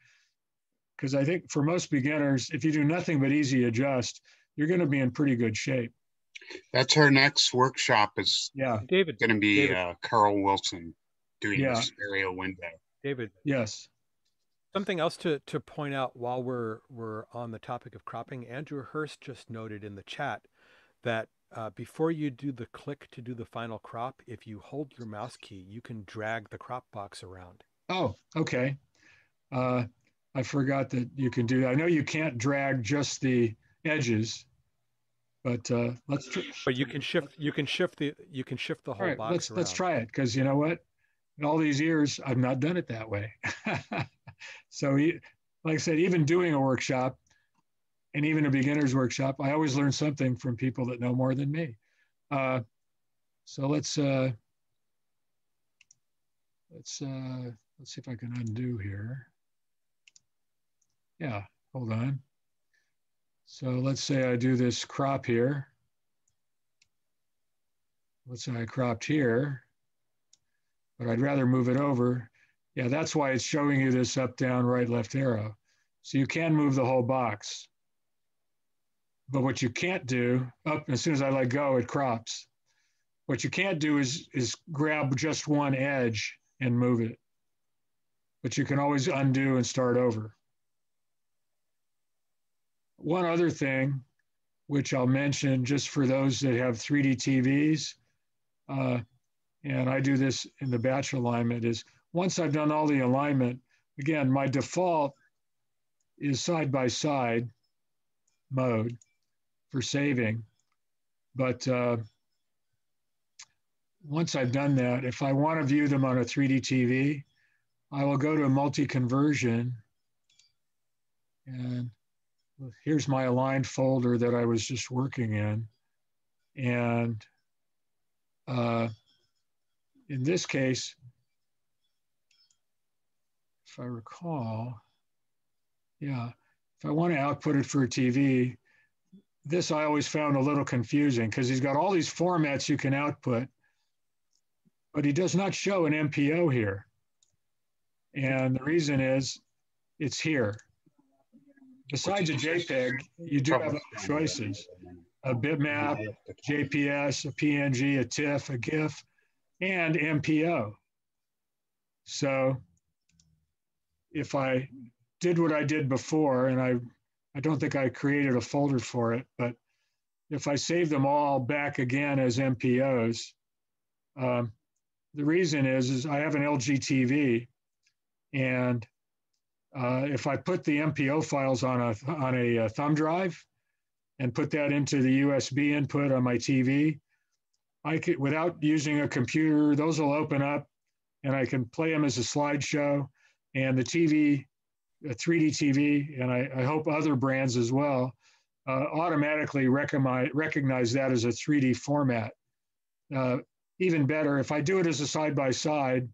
Because I think for most beginners, if you do nothing but easy adjust, you're going to be in pretty good shape. That's our next workshop is David going to be Carl Wilson doing the Yeah. stereo window. David. Yes. Something else to point out while we're on the topic of cropping, Andrew Hurst just noted in the chat that before you do the click to do the final crop, if you hold your mouse key, you can drag the crop box around. Oh, okay. I forgot that you can do that. I know you can't drag just the edges, but let's. But you can shift the whole All right, box around. let's try it, because you know what? In all these years, I've not done it that way. So, like I said, even doing a workshop, and even a beginner's workshop, I always learn something from people that know more than me. So let's see if I can undo here. Yeah, hold on. So let's say I do this crop here. Let's say I cropped here, but I'd rather move it over. Yeah, that's why it's showing you this up, down, right, left arrow. So you can move the whole box. But what you can't do, as soon as I let go, it crops. What you can't do is grab just one edge and move it. But you can always undo and start over. One other thing, which I'll mention just for those that have 3D TVs, and I do this in the batch alignment, is once I've done all the alignment, again, my default is side-by-side mode for saving. But once I've done that, if I want to view them on a 3D TV, I will go to multi-conversion, and here's my aligned folder that I was just working in. And in this case, if I recall, yeah, if I want to output it for a TV, this I always found a little confusing because he's got all these formats you can output, but he does not show an MPO here. And the reason is it's here. Besides a JPEG, you do have other choices: a bitmap, JPS, a PNG, a TIFF, a GIF, and MPO. So if I did what I did before, and I don't think I created a folder for it, but if I save them all back again as MPOs, the reason is I have an LG TV, and if I put the MPO files on a thumb drive and put that into the USB input on my TV, I could, without using a computer, those will open up and I can play them as a slideshow. And the TV, a 3D TV, and I hope other brands as well, automatically recognize that as a 3D format. Even better, if I do it as a side-by-side,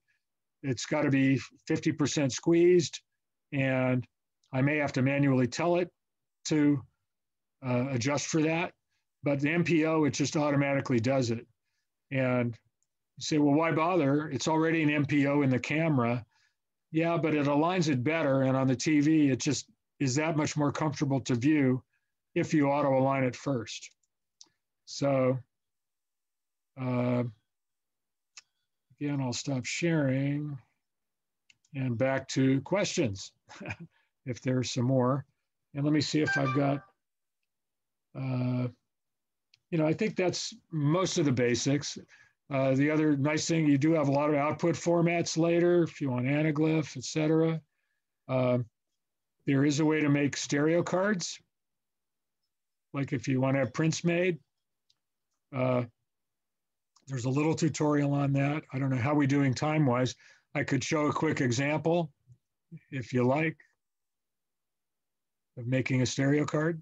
it's got to be 50% squeezed, and I may have to manually tell it to adjust for that. But the MPO, it just automatically does it. And you say, well, why bother? It's already an MPO in the camera. Yeah, but it aligns it better. And on the TV, it just is that much more comfortable to view if you auto align it first. So again, I'll stop sharing and back to questions if there's some more. And let me see if I've got, I think that's most of the basics. The other nice thing, you do have a lot of output formats later, if you want anaglyph, etc. There is a way to make stereo cards, like if you want to have prints made. There's a little tutorial on that. I don't know how we're doing time-wise. I could show a quick example, if you like, of making a stereo card.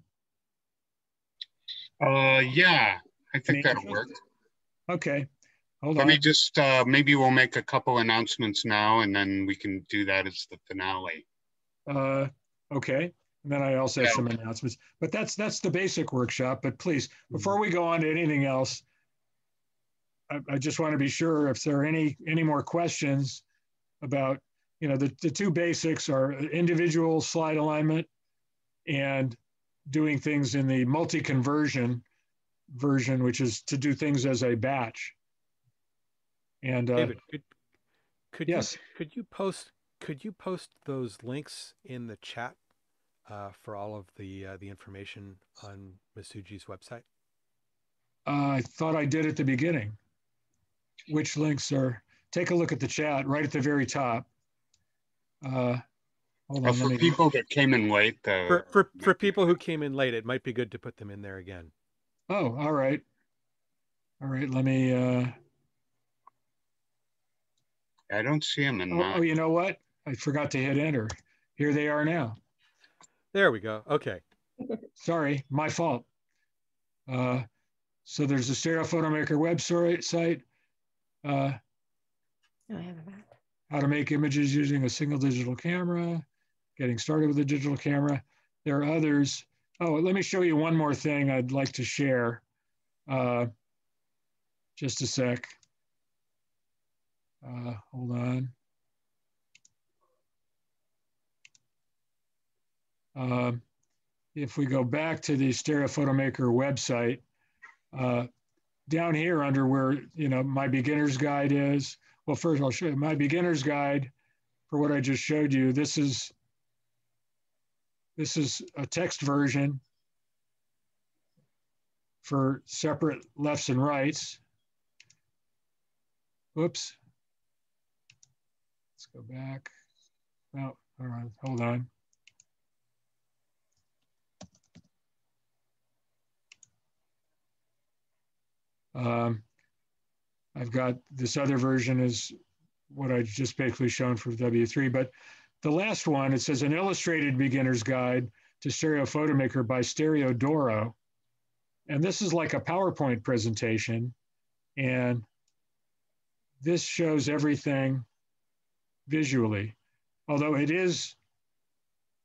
Yeah, I think that'll work. Okay, hold on. Let me just, maybe we'll make a couple announcements now, and then we can do that as the finale. Okay, and then I also have some announcements. But that's the basic workshop. But please, before we go on to anything else, I just want to be sure if there are any more questions about, the two basics are individual slide alignment and doing things in the multi-conversion version, which is to do things as a batch. And David, could you post those links in the chat for all of the information on Masuji's website? I thought I did at the beginning. Which links are? Take a look at the chat right at the very top. Hold on. For people that came in late, for people who came in late, it might be good to put them in there again. Oh, all right. All right. Let me. I don't see them in that. Oh, you know what? I forgot to hit enter. Here they are now. There we go. Okay. Sorry, my fault. So there's the Stereo Photomaker website. How to make images using a single digital camera, getting started with a digital camera. There are others. Oh, let me show you one more thing I'd like to share. Just a sec. Hold on. If we go back to the Stereo Photomaker website, down here under where, my beginner's guide is, well, first I'll show you my beginner's guide for what I just showed you. This is a text version for separate lefts and rights. Whoops. Let's go back. No, all right, hold on. I've got this other version is what I just basically shown for W3, but the last one, it says an illustrated beginner's guide to Stereo Photomaker by Stereo Doro. And this is like a PowerPoint presentation. And this shows everything visually. Although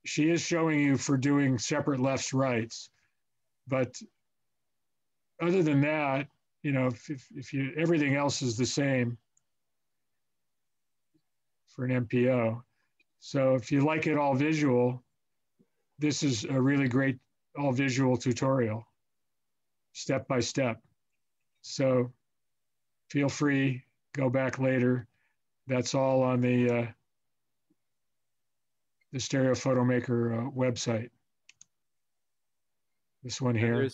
she is showing you for doing separate lefts, rights. But other than that, if everything else is the same for an MPO. So if you like it all visual, this is a really great all visual tutorial, step by step. So feel free, go back later. That's all on the Stereo Photomaker website. This one here.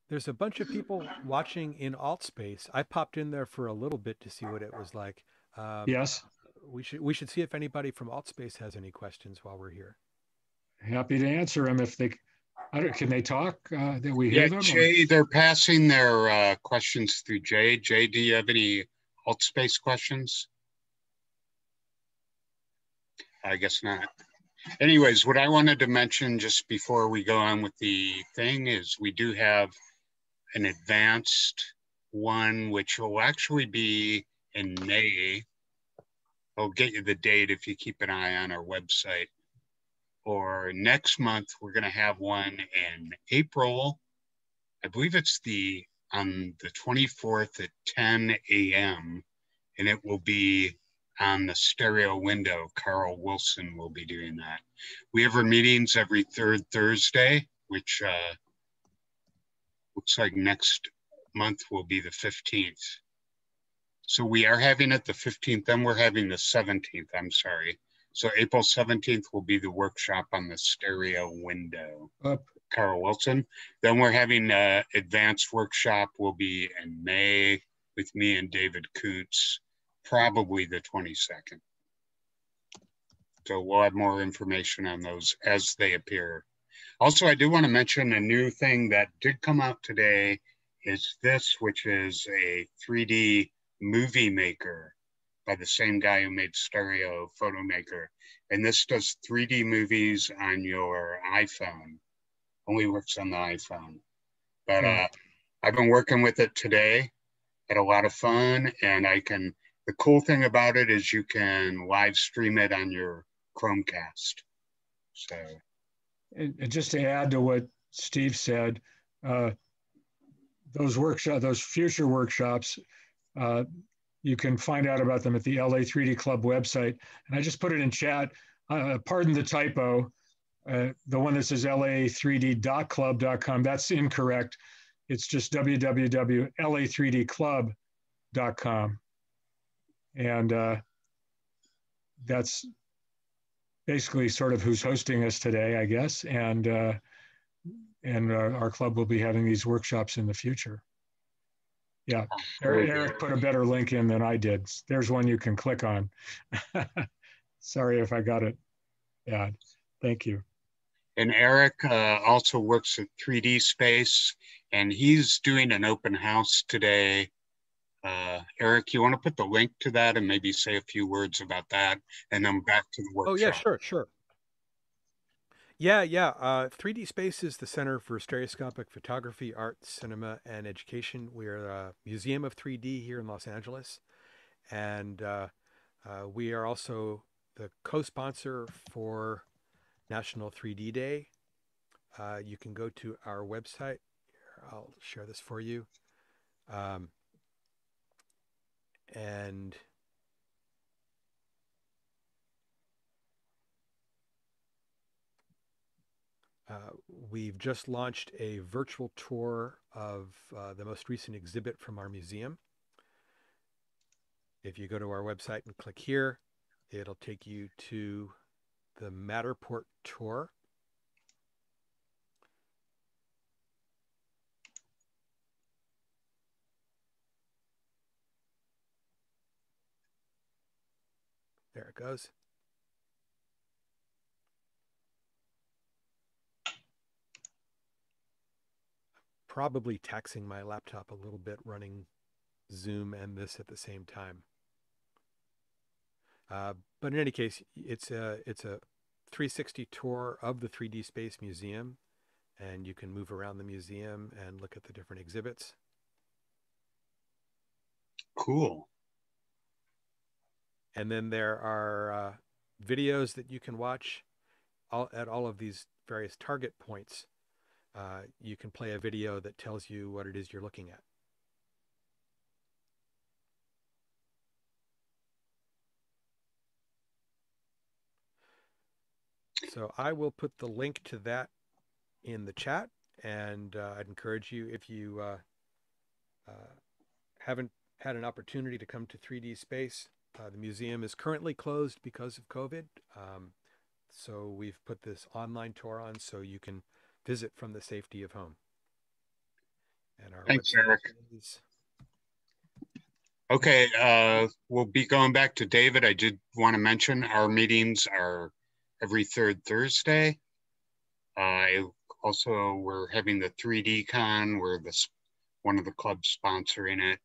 There's a bunch of people watching in alt space. I popped in there for a little bit to see what it was like. Yes. we should see if anybody from AltSpace has any questions while we're here. Happy to answer them if they. Can they talk? That we Yeah, hear them? Jay, they're passing their questions through Jay. Jay, do you have any AltSpace questions? I guess not. Anyways, what I wanted to mention just before we go on with the thing is we do have an advanced one, which will actually be in May. I'll get you the date if you keep an eye on our website. Or next month, we're going to have one in April. I believe it's on the 24th at 10 a.m. and it will be on the stereo window. Carl Wilson will be doing that. We have our meetings every third Thursday, which looks like next month will be the 15th. So we are having it the 15th, then we're having the 17th, I'm sorry. So April 17th will be the workshop on the stereo window. Carl Wilson. Then we're having an advanced workshop will be in May with me and David Koontz, probably the 22nd. So we'll have more information on those as they appear. Also, I do want to mention a new thing that did come out today is this, which is a 3D movie maker by the same guy who made Stereo Photo Maker. And this does 3D movies on your iPhone. Only works on the iPhone. But I've been working with it today. Had a lot of fun. And the cool thing about it is you can live stream it on your Chromecast. So. And just to add to what Steve said, those future workshops, you can find out about them at the LA 3D Club website. And I just put it in chat. Pardon the typo. The one that says la3d.club.com, that's incorrect. It's just www.la3dclub.com. And that's basically sort of who's hosting us today, I guess. And our club will be having these workshops in the future. Yeah, Eric put a better link in than I did. There's one you can click on. Sorry if I got it bad. Thank you. And Eric also works at 3D Space, and he's doing an open house today. Eric, you want to put the link to that and maybe say a few words about that, and then back to the workshop? Oh, yeah, sure. Yeah. 3D Space is the Center for Stereoscopic Photography, Art, Cinema, and Education. We're a museum of 3D here in Los Angeles. And we are also the co-sponsor for National 3D Day. You can go to our website. Here, I'll share this for you. And we've just launched a virtual tour of the most recent exhibit from our museum. If you go to our website and click here, it'll take you to the Matterport tour. There it goes. Probably taxing my laptop a little bit running Zoom and this at the same time. But in any case, it's a 360 tour of the 3D Space Museum, and you can move around the museum and look at the different exhibits. Cool. And then there are videos that you can watch at all of these various target points. You can play a video that tells you what it is you're looking at. So I will put the link to that in the chat, and I'd encourage you, if you haven't had an opportunity to come to 3D Space, the museum is currently closed because of COVID. So we've put this online tour on so you can visit from the safety of home. And our Thanks, Eric. Okay, we'll be going back to David. I did want to mention our meetings are every third Thursday. Also, we're having the 3D Con. We're one of the clubs sponsoring it.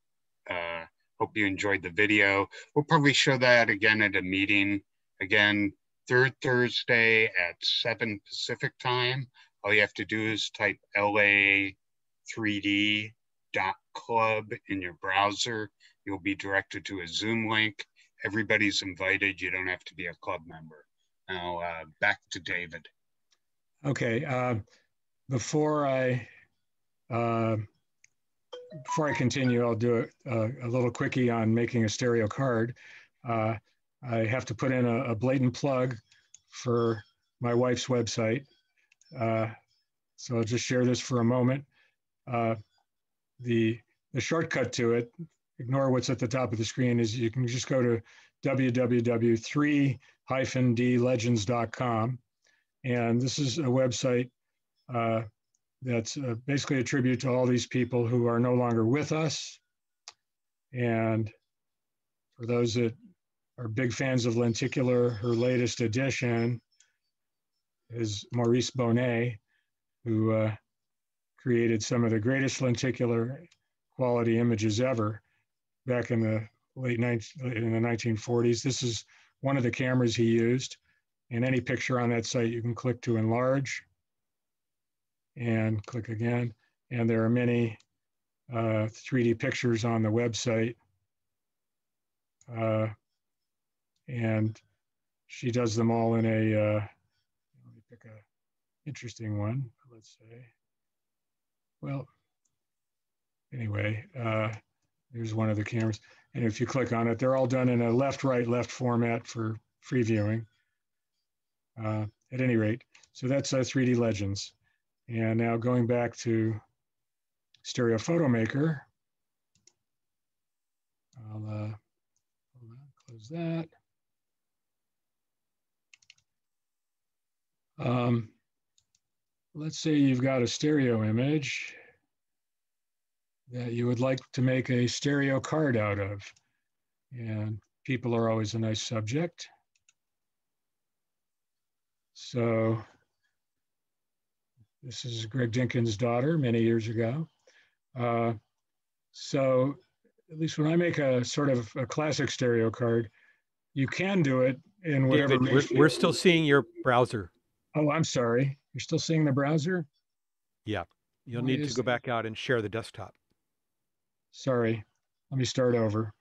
Hope you enjoyed the video. We'll probably show that again at a meeting. Again, third Thursday at 7 Pacific time. All you have to do is type la3d.club in your browser. You'll be directed to a Zoom link. Everybody's invited. You don't have to be a club member. Now, back to David. Okay. Before I continue, I'll do a little quickie on making a stereo card. I have to put in a blatant plug for my wife's website. So I'll just share this for a moment. The shortcut to it, ignore what's at the top of the screen, is you can just go to www.3-dlegends.com. And this is a website that's basically a tribute to all these people who are no longer with us. And for those that are big fans of Lenticular, her latest edition is Maurice Bonnet, who created some of the greatest lenticular quality images ever back in the in the 1940s. This is one of the cameras he used. And any picture on that site, you can click to enlarge and click again. And there are many 3D pictures on the website. And she does them all in a, let me pick a interesting one, let's say. Well, anyway, here's one of the cameras. And if you click on it, they're all done in a left, right, left format for free viewing. At any rate, so that's 3D Legends. And now going back to Stereo Photo Maker, I'll hold on, close that. Let's say you've got a stereo image that you would like to make a stereo card out of. And people are always a nice subject. So this is Greg Dinkins' daughter many years ago. So at least when I make a sort of a classic stereo card, you can do it in whatever. David, we're still seeing your browser. Oh, I'm sorry. You're still seeing the browser? Yeah. You'll need to go back out and share the desktop. Sorry. Let me start over.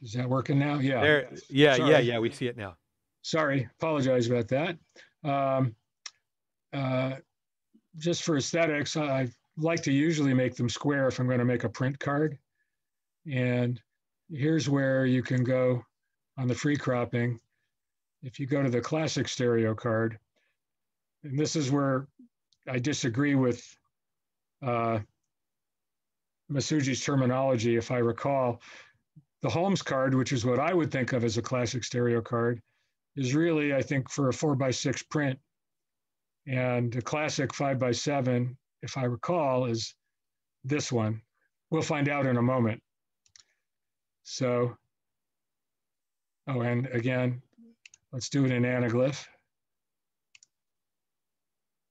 Is that working now? Yeah. There, yeah, we see it now. Sorry, apologize about that. Just for aesthetics, I like to usually make them square if I'm going to make a print card. And here's where you can go on the free cropping. If you go to the classic stereo card, and this is where I disagree with Masuji's terminology, if I recall. The Holmes card, which is what I would think of as a classic stereo card, is really, I think, for a 4x6 print. And the classic 5x7, if I recall, is this one. We'll find out in a moment. So, oh, and again, let's do it in anaglyph.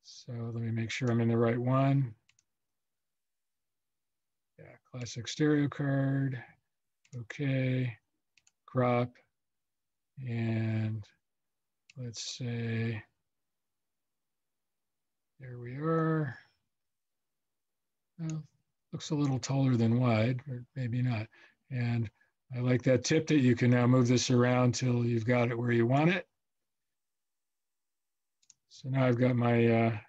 So let me make sure I'm in the right one. Yeah, classic stereo card. Okay, crop, and let's say, there we are. Well, looks a little taller than wide, or maybe not. And I like that tip that you can now move this around till you've got it where you want it. So now I've got my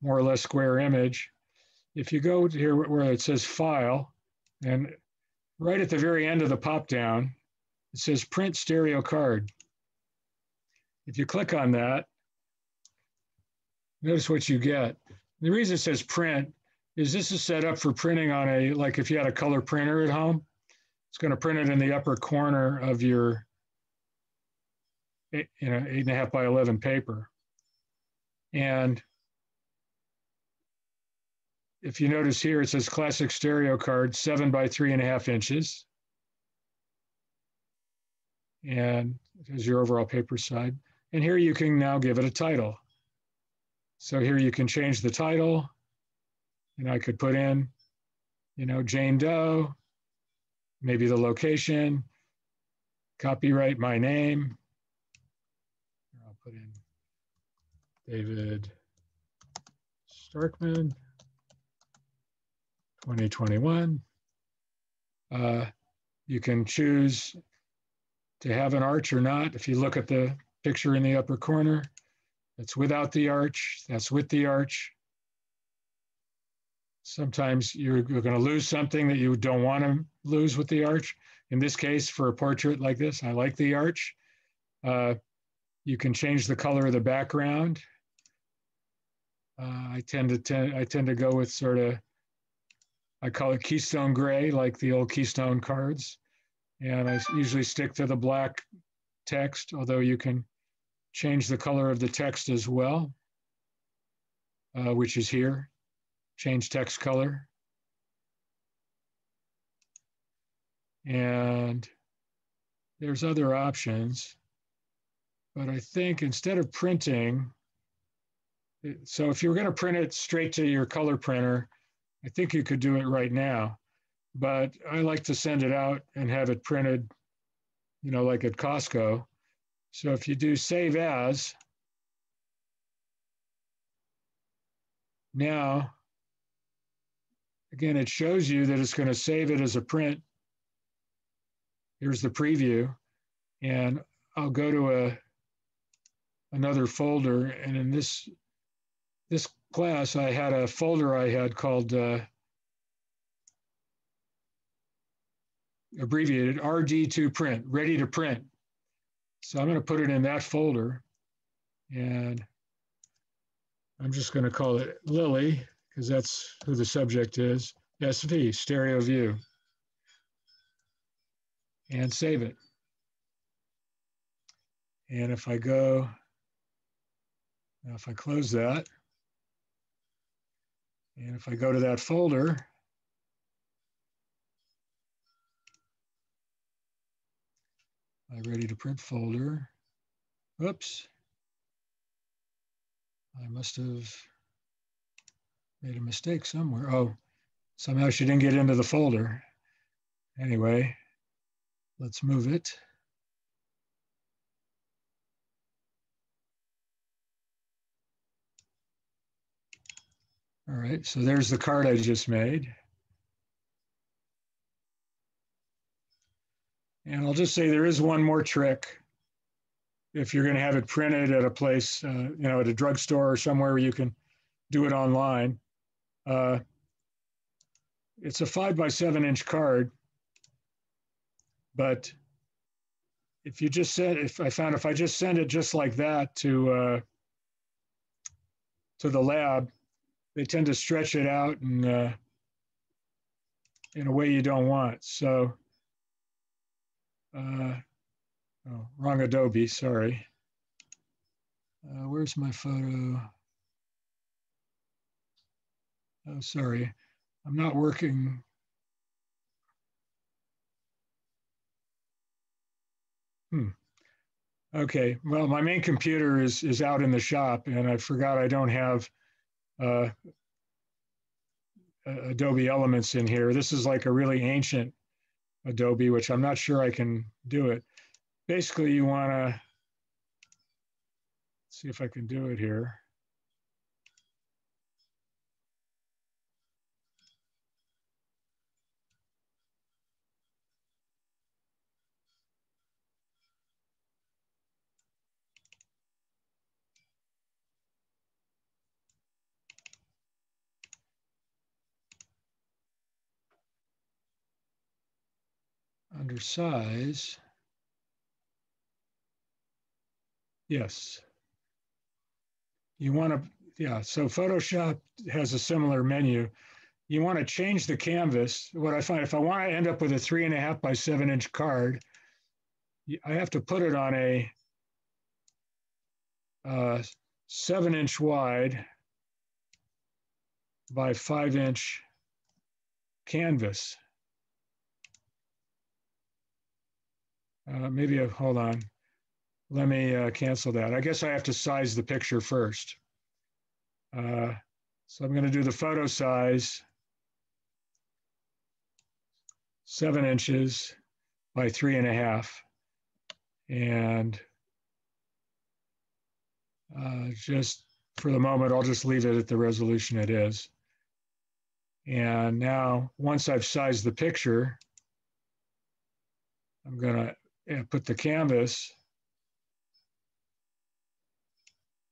more or less square image. If you go to here where it says File, and right at the very end of the pop down, it says Print Stereo Card. If you click on that, notice what you get. The reason it says print is this is set up for printing on a, like if you had a color printer at home, it's going to print it in the upper corner of your 8.5 by 11 paper. And if you notice here, it says classic stereo card, 7 by 3.5 inches. And there's your overall paper side. And here you can now give it a title. So here you can change the title. And I could put in, Jane Doe, maybe the location, copyright my name. I'll put in David Starkman, 2021. You can choose to have an arch or not. If you look at the picture in the upper corner, that's without the arch, that's with the arch. Sometimes you're going to lose something that you don't want to lose with the arch. In this case, for a portrait like this, I like the arch. You can change the color of the background. I tend to go with sort of, I call it Keystone Gray, like the old Keystone cards. And I usually stick to the black text, although you can change the color of the text as well, which is here. Change text color. And there's other options, but I think instead of printing, so if you were going to print it straight to your color printer, I think you could do it right now, but I like to send it out and have it printed, like at Costco. So if you do save as, now, again, it shows you that it's going to save it as a print. Here's the preview, and I'll go to another folder. And in this class, I had a folder I had called abbreviated RD2 print, ready to print. So I'm going to put it in that folder, and I'm just going to call it Lily, because that's who the subject is, SV, stereo view, and save it. And if I go, now if I close that, and if I go to that folder, my ready to print folder, whoops, I must have made a mistake somewhere. Oh, somehow she didn't get into the folder. Anyway, let's move it. All right, so there's the card I just made. And I'll just say there is one more trick. If you're going to have it printed at a place, at a drugstore or somewhere where you can do it online. It's a 5 by 7 inch card, but if I just send it just like that to the lab, they tend to stretch it out and in a way you don't want. So, wrong Adobe, sorry. Where's my photo? Oh, sorry, I'm not working. Okay, well, my main computer is out in the shop, and I forgot I don't have Adobe Elements in here. This is like a really ancient Adobe, which I'm not sure I can do it. Basically, you want to see if I can do it here. Under size, yes. You want to, yeah, so Photoshop has a similar menu. You want to change the canvas. What I find, if I want to end up with a 3.5 by 7 inch card, I have to put it on a 7-inch wide by 5-inch canvas. Hold on. Let me cancel that. I guess I have to size the picture first. So I'm going to do the photo size, 7 inches by 3.5. And just for the moment, I'll just leave it at the resolution it is. And now, once I've sized the picture, I'm going to put the canvas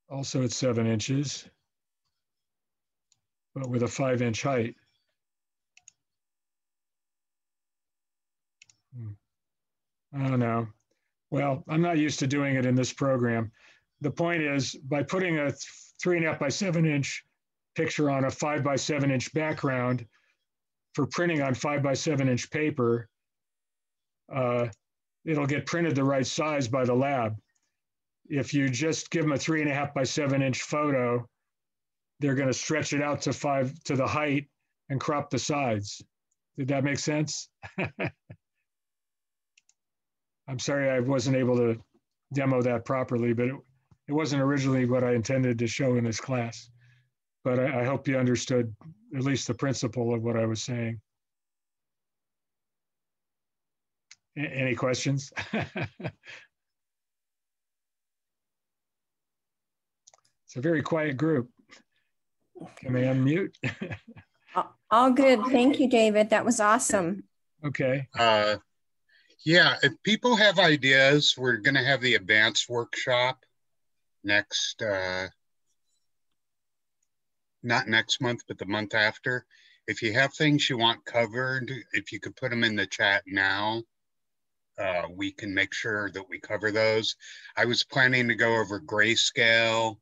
also at 7 inches, but with a 5-inch height. I don't know. Well, I'm not used to doing it in this program. The point is, by putting a 3.5 by 7-inch picture on a 5 by 7-inch background for printing on 5 by 7-inch paper, it'll get printed the right size by the lab. If you just give them a 3.5 by 7-inch photo, they're going to stretch it out to the height and crop the sides. Did that make sense? I'm sorry I wasn't able to demo that properly, but it wasn't originally what I intended to show in this class. But I hope you understood at least the principle of what I was saying. Any questions? It's a very quiet group. Can they unmute? All good. Thank you, David. That was awesome. Okay. Yeah, if people have ideas, we're going to have the advanced workshop next, not next month, but the month after. If you have things you want covered, if you could put them in the chat now, we can make sure that we cover those. I was planning to go over grayscale,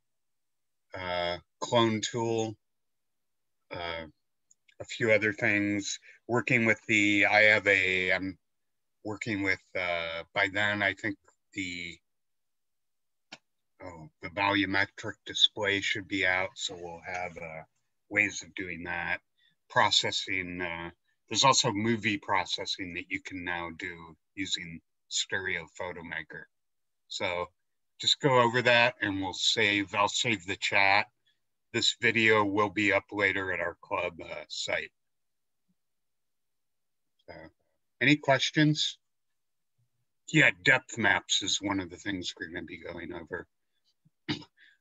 clone tool, a few other things, working with I'm working with, by then, I think the volumetric display should be out. So we'll have ways of doing that. Processing, there's also movie processing that you can now do using Stereo Photo Maker. So just go over that and I'll save the chat. This video will be up later at our club site. So, any questions? Yeah, depth maps is one of the things we're going to be going over.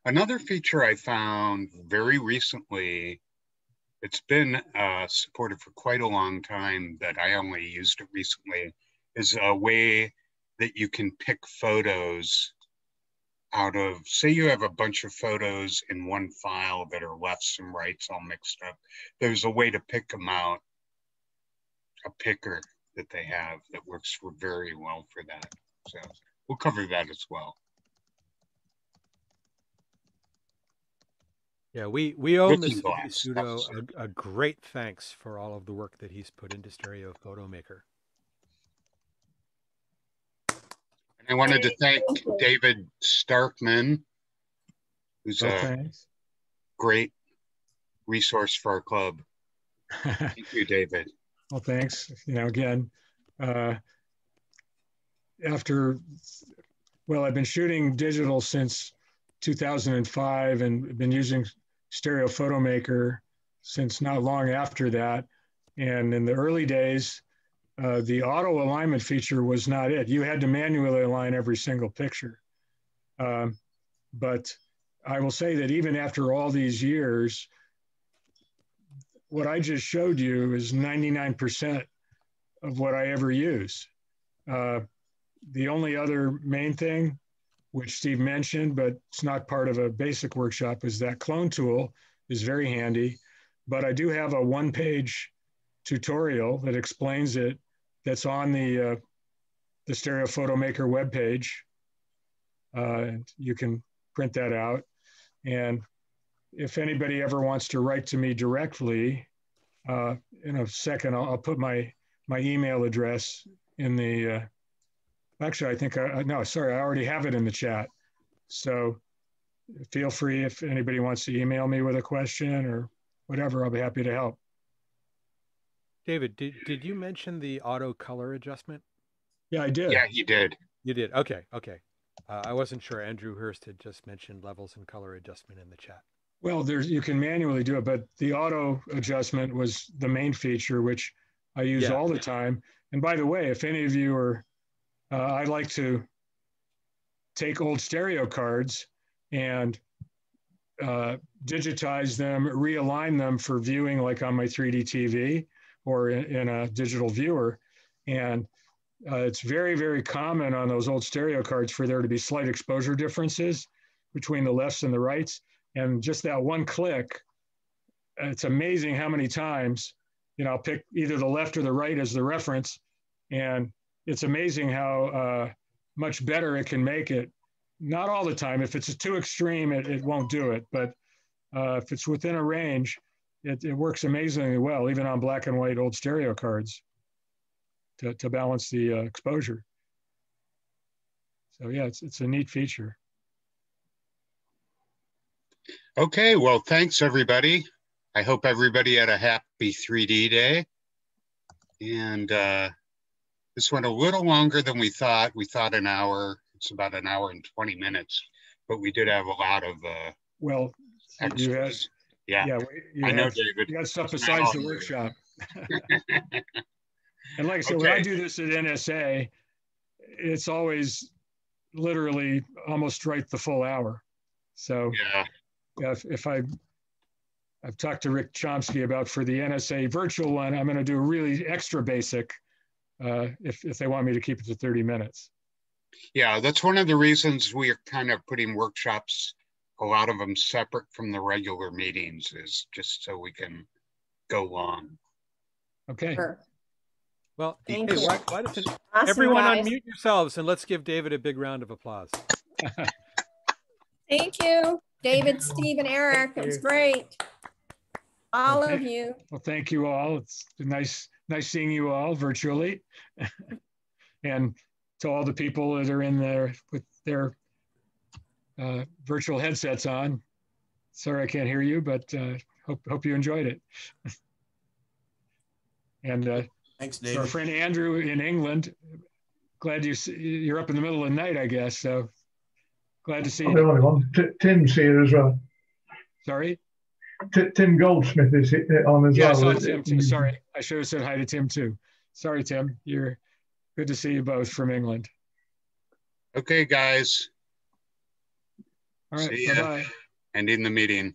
Another feature I found very recently, it's been supported for quite a long time, that I only used it recently, is a way that you can pick photos out of, say you have a bunch of photos in one file that are lefts and rights all mixed up. There's a way to pick them out, a picker that they have that works very well for that. So we'll cover that as well. Yeah, we owe Mr. Pseudo a great thanks for all of the work that he's put into Stereo Photo Maker. And I wanted to thank David Starkman, who's a great resource for our club. Thank you, David. Well, thanks. Again, I've been shooting digital since 2005 and been using Stereo Photo Maker since not long after that. And in the early days, the auto alignment feature was not it. You had to manually align every single picture. But I will say that even after all these years, what I just showed you is 99% of what I ever use. The only other main thing, which Steve mentioned, but it's not part of a basic workshop, is that clone tool is very handy. But I do have a one-page tutorial that explains it that's on the Stereo Photo Maker webpage. You can print that out. And if anybody ever wants to write to me directly, in a second, I'll put my email address in the, actually, I think, I already have it in the chat. So feel free if anybody wants to email me with a question or whatever, I'll be happy to help. David, did you mention the auto color adjustment? Yeah, I did. Yeah, you did. You did. Okay. I wasn't sure. Andrew Hurst had just mentioned levels and color adjustment in the chat. Well, you can manually do it, but the auto adjustment was the main feature, which I use all the time. And by the way, if any of you are, I like to take old stereo cards and digitize them, realign them for viewing, like on my 3D TV or in a digital viewer. And it's very, very common on those old stereo cards for there to be slight exposure differences between the lefts and the rights. And just that one click, it's amazing how many times, I'll pick either the left or the right as the reference. And it's amazing how much better it can make it. Not all the time. If it's too extreme, it won't do it. But if it's within a range, it works amazingly well, even on black and white old stereo cards to balance the exposure. So yeah, it's a neat feature. Okay, well, thanks everybody. I hope everybody had a happy 3D day. And this went a little longer than we thought. We thought an hour. It's about an hour and 20 minutes, but we did have a lot of well, extras. You know, David. You got stuff besides the workshop. And like I said, when I do this at NSA, it's always literally almost right the full hour. So if I've talked to Rick Chomsky about for the NSA virtual one, I'm going to do really extra basic if they want me to keep it to 30 minutes. Yeah, that's one of the reasons we are kind of putting workshops, a lot of them separate from the regular meetings, is just so we can go long. Okay. Sure. Well, Thank hey, you. why doesn't Awesome, everyone guys. unmute yourselves and let's give David a big round of applause. Thank you, David, Steve, and Eric. It was great. All of you. Well, thank you all. It's nice seeing you all virtually. And to all the people that are in there with their virtual headsets on. Sorry I can't hear you, but hope you enjoyed it. And thanks, David. Our friend Andrew in England, glad you're up in the middle of the night, I guess. So glad to see you. The only one. Tim's here as well. Sorry? Tim Goldsmith is on as well. Yeah, I saw Tim too. Sorry, I should have said hi to Tim too. Sorry, Tim. You're good to see you both from England. Okay, guys. All right, see ya. bye-bye. Ending the meeting.